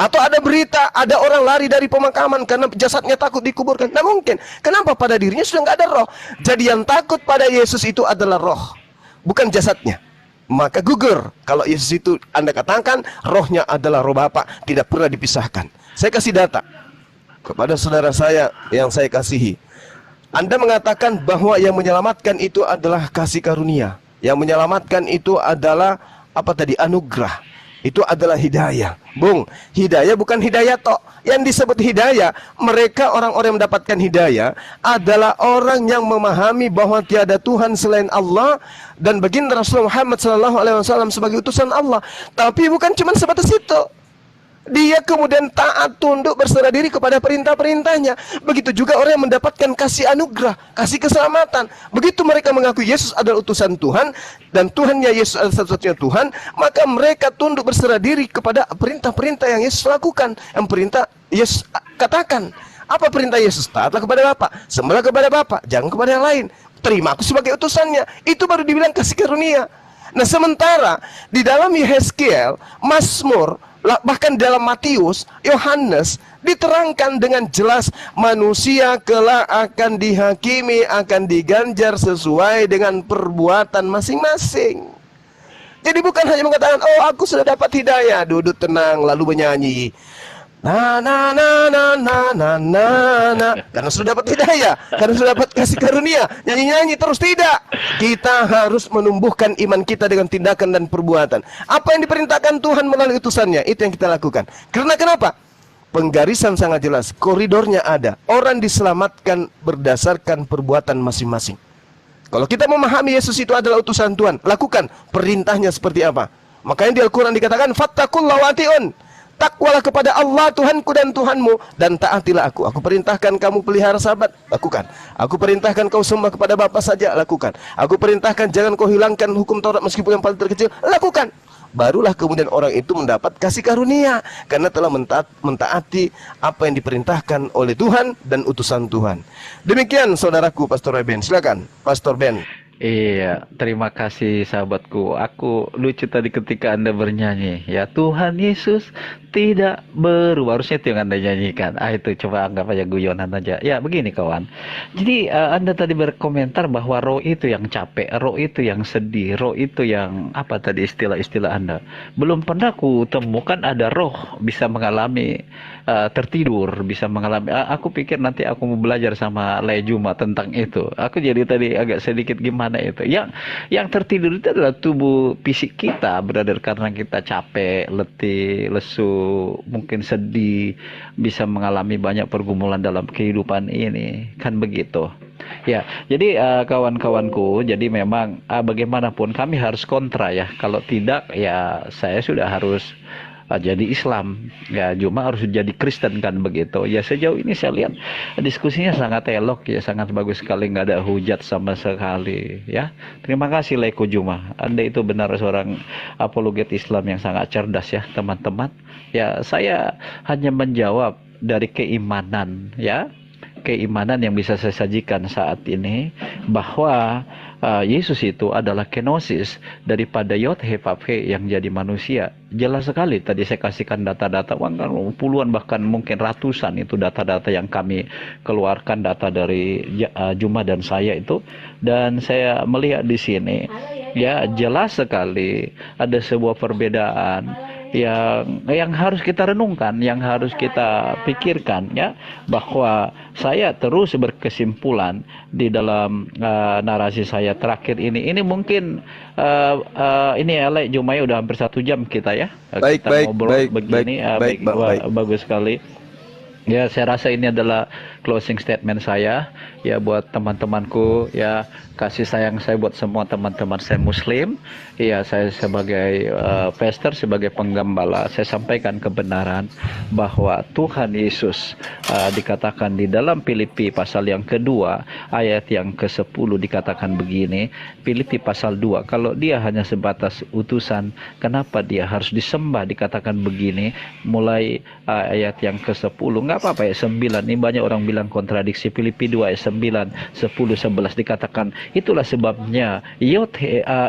Atau ada berita, ada orang lari dari pemakaman karena jasadnya takut dikuburkan. Tidak mungkin. Kenapa? Pada dirinya sudah nggak ada roh. Jadi yang takut pada Yesus itu adalah roh, bukan jasadnya. Maka gugur kalau Yesus itu Anda katakan rohnya adalah roh Bapa, tidak pernah dipisahkan. Saya kasih data kepada saudara saya yang saya kasihi. Anda mengatakan bahwa yang menyelamatkan itu adalah kasih karunia. Yang menyelamatkan itu adalah apa tadi? Anugerah. Itu adalah hidayah. Bung, hidayah bukan hidayah tok. Yang disebut hidayah, mereka orang-orang yang mendapatkan hidayah adalah orang yang memahami bahwa tiada Tuhan selain Allah dan baginda Rasulullah Muhammad SAW sebagai utusan Allah. Tapi bukan cuma sebatas itu. dia kemudian taat, tunduk, berserah diri kepada perintah-perintahnya. Begitu juga orang yang mendapatkan kasih anugerah, kasih keselamatan. Begitu mereka mengakui Yesus adalah utusan Tuhan dan Tuhannya Yesus adalah satu-satunya Tuhan, maka mereka tunduk berserah diri kepada perintah-perintah yang Yesus lakukan, yang perintah Yesus katakan. Apa perintah Yesus? Taatlah kepada Bapa, sembahlah kepada Bapa, jangan kepada yang lain. Terima aku sebagai utusannya. Itu baru dibilang kasih karunia. Nah, sementara di dalam Yehezkiel, Mazmur, bahkan dalam Matius, Yohanes diterangkan dengan jelas manusia kelak akan dihakimi, akan diganjar sesuai dengan perbuatan masing-masing. Jadi bukan hanya mengatakan, oh aku sudah dapat hidayah, duduk tenang lalu menyanyi na na na na na na na na, karena sudah dapat hidayah, karena sudah dapat kasih karunia, nyanyi-nyanyi terus. Tidak, kita harus menumbuhkan iman kita dengan tindakan dan perbuatan. Apa yang diperintahkan Tuhan melalui utusannya, itu yang kita lakukan. Karena kenapa? Penggarisan sangat jelas, koridornya ada. Orang diselamatkan berdasarkan perbuatan masing-masing. Kalau kita memahami Yesus itu adalah utusan Tuhan, lakukan perintahnya seperti apa. Makanya di Al-Quran dikatakan fattaqullaha wa ati'un. Takwalah kepada Allah Tuhanku dan Tuhanmu, dan taatilah aku. Aku perintahkan kamu pelihara sahabat, lakukan. Aku perintahkan kau sembah kepada Bapa saja, lakukan. Aku perintahkan jangan kau hilangkan hukum Taurat meskipun yang paling terkecil, lakukan. Barulah kemudian orang itu mendapat kasih karunia, karena telah mentaati apa yang diperintahkan oleh Tuhan dan utusan Tuhan. Demikian saudaraku Pastor Ben. Silakan Pastor Ben. Iya, terima kasih sahabatku. Aku lucu tadi ketika Anda bernyanyi, ya Tuhan Yesus tidak berubah. Harusnya itu yang Anda nyanyikan. Itu coba anggap aja guyonan aja. Ya begini kawan. Jadi Anda tadi berkomentar bahwa roh itu yang capek, roh itu yang sedih, roh itu yang apa tadi istilah-istilah Anda. Belum pernah aku temukan ada roh bisa mengalami tertidur, bisa mengalami. Aku pikir nanti aku mau belajar sama Lea Juma tentang itu. Aku jadi tadi agak sedikit gimana itu. Yang tertidur itu adalah tubuh fisik kita, brother, karena kita capek, letih, lesu, mungkin sedih, bisa mengalami banyak pergumulan dalam kehidupan ini, kan begitu. Ya, jadi kawan-kawanku, jadi memang bagaimanapun kami harus kontra ya. Kalau tidak, ya saya sudah harus jadi Islam, ya cuma harus jadi Kristen kan begitu. Ya sejauh ini saya lihat diskusinya sangat elok ya, sangat bagus sekali, nggak ada hujat sama sekali ya. Terima kasih Leko Juma, Anda itu benar seorang apologet Islam yang sangat cerdas ya teman-teman. Ya saya hanya menjawab dari keimanan ya, keimanan yang bisa saya sajikan saat ini bahwa Yesus itu adalah kenosis daripada Yod He Vav He yang jadi manusia. Jelas sekali tadi saya kasihkan data-data, puluhan bahkan mungkin ratusan itu data-data yang kami keluarkan, data dari Juma dan saya itu, dan saya melihat di sini ya jelas sekali ada sebuah perbedaan yang harus kita renungkan, yang harus kita pikirkan ya, bahwa saya terus berkesimpulan di dalam narasi saya terakhir ini mungkin ini Lek Jumaya udah hampir 1 jam kita ya kita ngobrol begini. Bagus sekali ya. Saya rasa ini adalah closing statement saya ya buat teman-temanku ya. Kasih sayang saya buat semua teman-teman saya Muslim. Ya, saya sebagai pastor, sebagai penggembala, saya sampaikan kebenaran bahwa Tuhan Yesus dikatakan di dalam Filipi pasal yang kedua ayat yang ke-10 dikatakan begini. Filipi pasal 2, kalau dia hanya sebatas utusan, kenapa dia harus disembah? Dikatakan begini mulai ayat yang ke-10, nggak apa-apa ya 9. Ini banyak orang bilang kontradiksi. Filipi 2 ayat 9, 10, 11 dikatakan itulah sebabnya Yod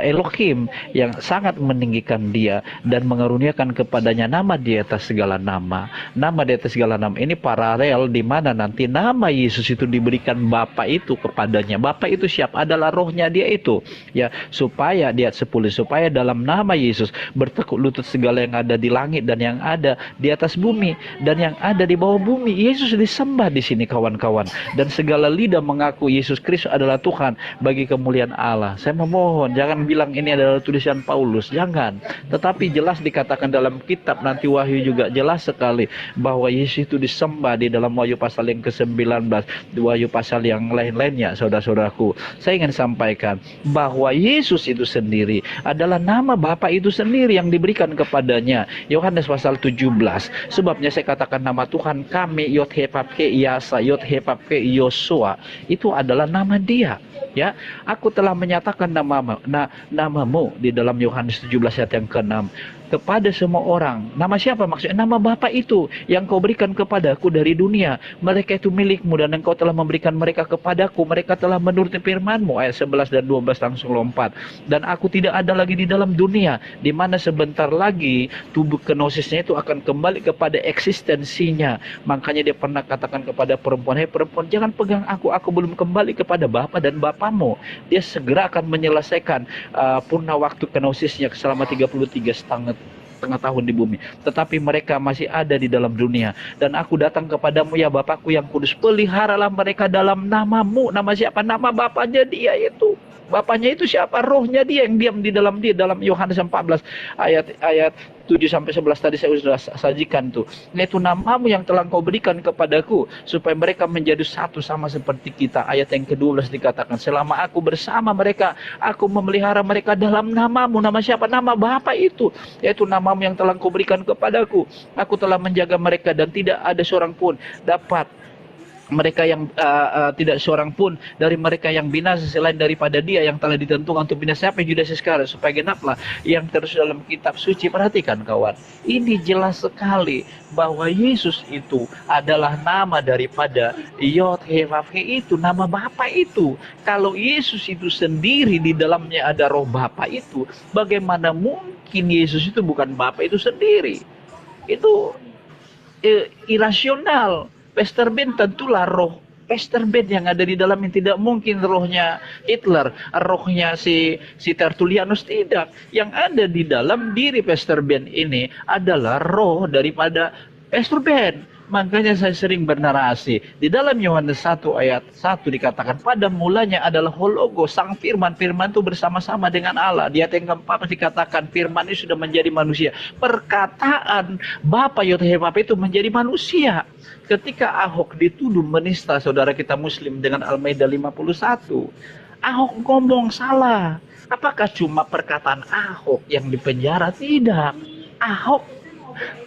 Elohim yang sangat meninggikan dia dan mengaruniakan kepadanya nama di atas segala nama. Nama di atas segala nama ini paralel di mana nanti nama Yesus itu diberikan Bapa itu kepadanya. Bapa itu siapa? Adalah rohnya dia itu. Ya, supaya di ayat 10, supaya dalam nama Yesus bertekuk lutut segala yang ada di langit dan yang ada di atas bumi dan yang ada di bawah bumi. Yesus disembah di sini kawan-kawan, dan segala lidah mengaku Yesus Kristus adalah Tuhan bagi kemuliaan Allah. Saya memohon jangan bilang ini adalah tulisan Paulus, jangan. Tetapi jelas dikatakan dalam kitab nanti Wahyu juga jelas sekali bahwa Yesus itu disembah di dalam Wahyu pasal yang ke-19, di Wahyu pasal yang lain-lainnya, saudara-saudaraku. Saya ingin sampaikan bahwa Yesus itu sendiri adalah nama Bapa itu sendiri yang diberikan kepadanya. Yohanes pasal 17. Sebabnya saya katakan nama Tuhan kami Yod-Heh-Vav-He Yasa, Yod-Heh-Vav-He Yosua, itu adalah nama Dia. Ya, aku telah menyatakan namamu di dalam Yohanes 17 ayat yang ke-6 kepada semua orang. Nama siapa maksudnya? Nama Bapa itu yang kau berikan kepadaku dari dunia. Mereka itu milikmu dan engkau telah memberikan mereka kepadaku. Mereka telah menuruti firman-Mu. Ayat 11 dan 12 langsung lompat. Dan aku tidak ada lagi di dalam dunia, di mana sebentar lagi tubuh kenosisnya itu akan kembali kepada eksistensinya. Makanya dia pernah katakan kepada perempuan, hei perempuan, jangan pegang aku belum kembali kepada Bapa dan Bapamu. Dia segera akan menyelesaikan purna waktu kenosisnya selama 33,5 tahun di bumi. Tetapi mereka masih ada di dalam dunia. Dan aku datang kepadamu ya Bapakku yang kudus, peliharalah mereka dalam namamu. Nama siapa? Nama Bapaknya Dia itu. Bapaknya itu siapa? Rohnya Dia yang diam di dalam Dia. Dalam Yohanes 14 ayat 7-11 tadi saya sudah sajikan tuh. Yaitu namamu yang telah kau berikan kepadaku, supaya mereka menjadi satu sama seperti kita. Ayat yang ke-12 dikatakan, selama aku bersama mereka, aku memelihara mereka dalam namamu. Nama siapa? Nama Bapa itu. Yaitu namamu yang telah kau berikan kepadaku. Aku telah menjaga mereka dan tidak ada seorang pun dapat mereka yang tidak seorang pun dari mereka yang binasa selain daripada Dia yang telah ditentukan untuk binasa. Siapa Judas Iskariot, supaya genaplah yang terus dalam kitab suci. Perhatikan kawan, ini jelas sekali bahwa Yesus itu adalah nama daripada Yod-Heh-Vav-He itu, nama Bapa itu. Kalau Yesus itu sendiri di dalamnya ada roh Bapa itu, bagaimana mungkin Yesus itu bukan Bapa itu sendiri? Itu irasional. Pastor Ben tentulah roh Pastor Ben yang ada di dalam, yang tidak mungkin rohnya Hitler, rohnya si Tertullianus, tidak. Yang ada di dalam diri Pastor Ben ini adalah roh daripada Pastor Ben. Makanya saya sering bernarasi di dalam Yohanes 1 ayat 1 dikatakan pada mulanya adalah Hologos, sang firman. Firman itu bersama-sama dengan Allah. Di ayat yang keempat dikatakan firman ini sudah menjadi manusia. Perkataan Bapa Yod-Heh-Vav itu menjadi manusia. Ketika Ahok dituduh menista saudara kita Muslim dengan Al-Maidah 51, Ahok ngomong salah. Apakah cuma perkataan Ahok yang dipenjara? Tidak.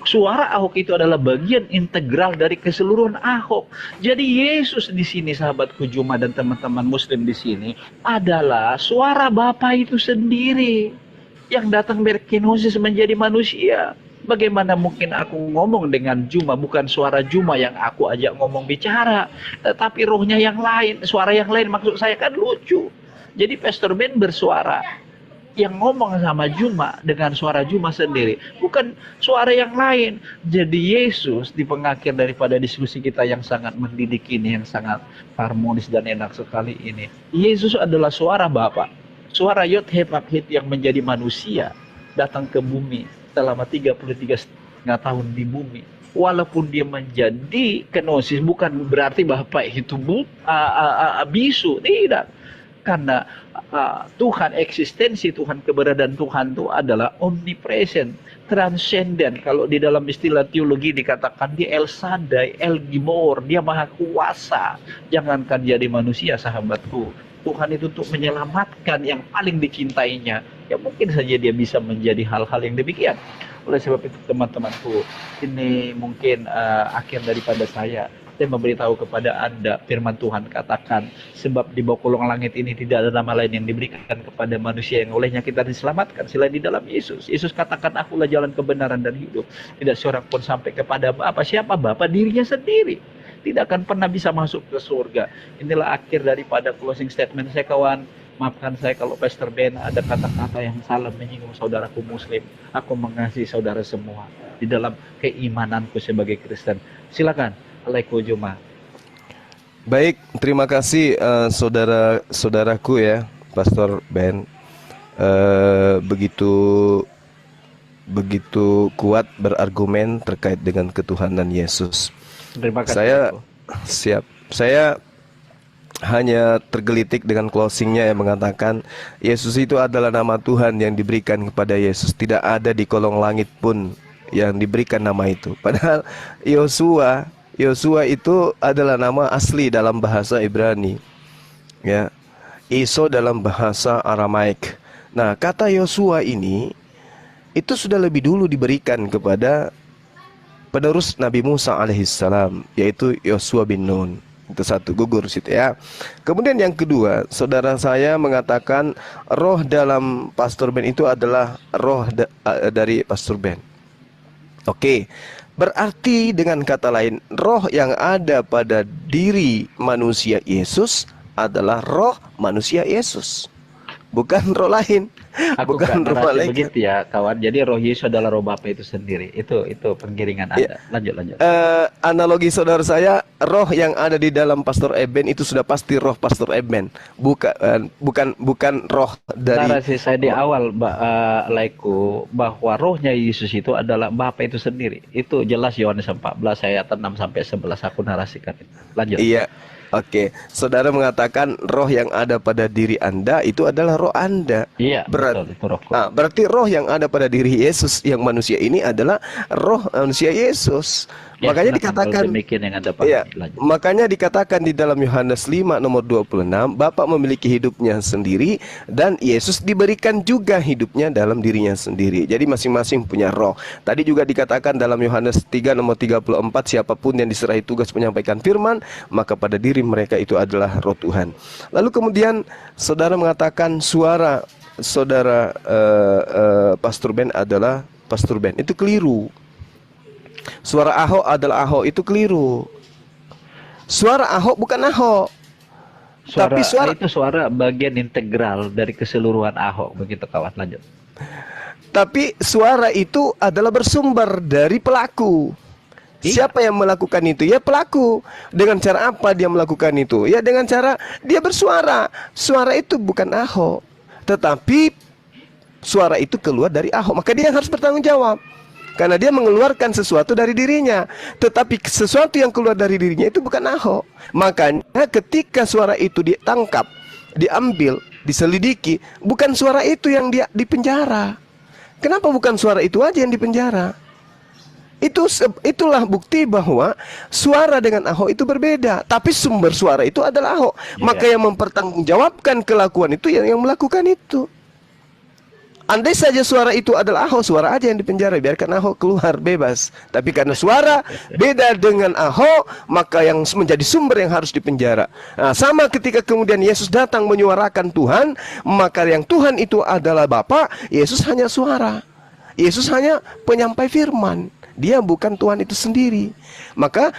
Suara Ahok itu adalah bagian integral dari keseluruhan Ahok. Jadi Yesus di sini, sahabatku Juma dan teman-teman Muslim di sini, adalah suara Bapa itu sendiri yang datang berkinosis menjadi manusia. Bagaimana mungkin aku ngomong dengan Juma, bukan suara Juma yang aku ajak ngomong bicara, tetapi rohnya yang lain, suara yang lain. Maksud saya kan lucu. Jadi Pastor Ben bersuara yang ngomong sama Juma dengan suara Juma sendiri, bukan suara yang lain. Jadi Yesus di pengakhir daripada diskusi kita yang sangat mendidik ini, yang sangat harmonis dan enak sekali ini, Yesus adalah suara Bapa, suara Yod-Heh-Vav-He yang menjadi manusia, datang ke bumi selama 33,5 tahun di bumi. Walaupun dia menjadi kenosis, bukan berarti Bapa itu bisu, tidak. Karena Tuhan, eksistensi Tuhan, keberadaan Tuhan itu adalah omnipresent, transcendent. Kalau di dalam istilah teologi dikatakan dia El Shaddai, El Gibor, dia maha kuasa. Jangankan jadi manusia, sahabatku, Tuhan itu untuk menyelamatkan yang paling dicintainya. Ya mungkin saja dia bisa menjadi hal-hal yang demikian. Oleh sebab itu teman-temanku, ini mungkin akhir daripada saya memberitahu kepada Anda, firman Tuhan katakan, sebab di bawah kolong langit ini tidak ada nama lain yang diberikan kepada manusia yang olehnya kita diselamatkan selain di dalam Yesus. Yesus katakan, akulah jalan kebenaran dan hidup. Tidak seorang pun sampai kepada Bapa. Siapa Bapa? Dirinya sendiri. Tidak akan pernah bisa masuk ke surga. Inilah akhir daripada closing statement saya, kawan. Maafkan saya kalau Pastor Ben ada kata-kata yang salah menyinggung saudaraku Muslim. Aku mengasihi saudara semua di dalam keimananku sebagai Kristen. Silakan. Juma. Baik, terima kasih saudara-saudaraku ya, Pastor Ben. Begitu kuat berargumen terkait dengan ketuhanan Yesus. Terima kasih. Saya siap. Saya hanya tergelitik dengan closingnya yang mengatakan Yesus itu adalah nama Tuhan yang diberikan kepada Yesus. Tidak ada di kolong langit pun yang diberikan nama itu. Padahal Yosua itu adalah nama asli dalam bahasa Ibrani. Ya. Iso dalam bahasa Aramaik. Nah, kata Yosua ini itu sudah lebih dulu diberikan kepada penerus Nabi Musa alaihissalam, yaitu Yosua bin Nun. Itu satu, gugur situ ya. Kemudian yang kedua, saudara saya mengatakan roh dalam Pastor Ben itu adalah roh dari Pastor Ben. Oke, berarti dengan kata lain, roh yang ada pada diri manusia Yesus adalah roh manusia Yesus, bukan roh lain. Aku Bukan nggak roh ngerti malaikat. begitu ya, kawan. Jadi roh Yesus adalah roh Bapa itu sendiri. Itu penggiringan Ya. Anda. Lanjut. Analogi saudara saya, roh yang ada di dalam Pastor Eben itu sudah pasti roh Pastor Eben, bukan roh dari. Narasi saya di awal, Laiku, bahwa rohnya Yesus itu adalah Bapa itu sendiri. Itu jelas Yohanes 14 ayat 6 sampai 11 aku narasikan itu. Lanjut. Iya, oke. Saudara mengatakan roh yang ada pada diri Anda itu adalah roh Anda. Iya, Berat. betul, itu rohku. Nah, berarti roh yang ada pada diri Yesus yang manusia ini adalah roh manusia Yesus. Ya, Makanya silakan, kalau dikatakan, demikian yang Anda pahami. iya, Lanjut. makanya dikatakan di dalam Yohanes 5 nomor 26, Bapa memiliki hidupnya sendiri dan Yesus diberikan juga hidupnya dalam dirinya sendiri. Jadi masing-masing punya roh. Tadi juga dikatakan dalam Yohanes 3 nomor 34, siapapun yang diserahi tugas menyampaikan firman, maka pada diri mereka itu adalah roh Tuhan. Lalu kemudian saudara mengatakan suara saudara Pastor Ben adalah Pastor Ben. Itu keliru. Suara Ahok adalah Ahok, itu keliru. Suara Ahok bukan Ahok. Tapi Itu suara bagian integral dari keseluruhan Ahok, begitu kawan. Lanjut. Tapi suara itu adalah bersumber dari pelaku. Iya. Siapa yang melakukan itu? Ya pelaku. Dengan cara apa dia melakukan itu? Ya dengan cara dia bersuara. Suara itu bukan Ahok, tetapi suara itu keluar dari Ahok. Maka dia harus bertanggung jawab. Karena dia mengeluarkan sesuatu dari dirinya. Tetapi sesuatu yang keluar dari dirinya itu bukan Ahok. Makanya ketika suara itu ditangkap, diambil, diselidiki, bukan suara itu yang dia dipenjara. Kenapa bukan suara itu aja yang dipenjara? Itulah bukti bahwa suara dengan Ahok itu berbeda. Tapi sumber suara itu adalah Ahok. Maka yang mempertanggungjawabkan kelakuan itu yang melakukan itu. Andai saja suara itu adalah Ahok, suara aja yang dipenjara, biarkan Ahok keluar bebas. Tapi karena suara beda dengan Ahok, maka yang menjadi sumber yang harus dipenjara. Nah, sama ketika kemudian Yesus datang menyuarakan Tuhan, maka yang Tuhan itu adalah Bapa, Yesus hanya suara. Yesus hanya penyampai firman. Dia bukan Tuhan itu sendiri. Maka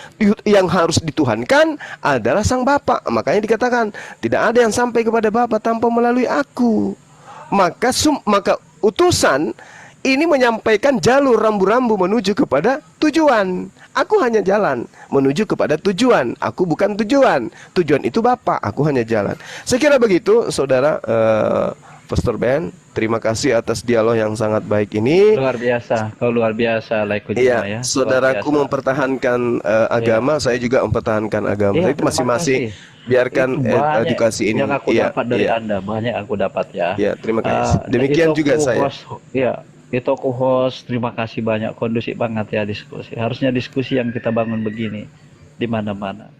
yang harus dituhankan adalah Sang Bapa. Makanya dikatakan, tidak ada yang sampai kepada Bapa tanpa melalui aku. Maka utusan ini menyampaikan jalur rambu-rambu menuju kepada tujuan. Aku hanya jalan menuju kepada tujuan. Aku bukan tujuan. Tujuan itu Bapa, aku hanya jalan. Saya kira begitu, saudara Pastor Ben. Terima kasih atas dialog yang sangat baik ini. Luar biasa, kau luar biasa, Laiku Juma ya. Saudaraku mempertahankan agama, saya juga mempertahankan agama. Iya, Itu masing-masing. Biarkan Itu banyak edukasi ini. yang aku dapat dari Anda, banyak aku dapat ya. Ya, terima kasih. Demikian juga saya. Itu aku host, terima kasih banyak, kondusif banget ya diskusi. Harusnya diskusi yang kita bangun begini di mana-mana.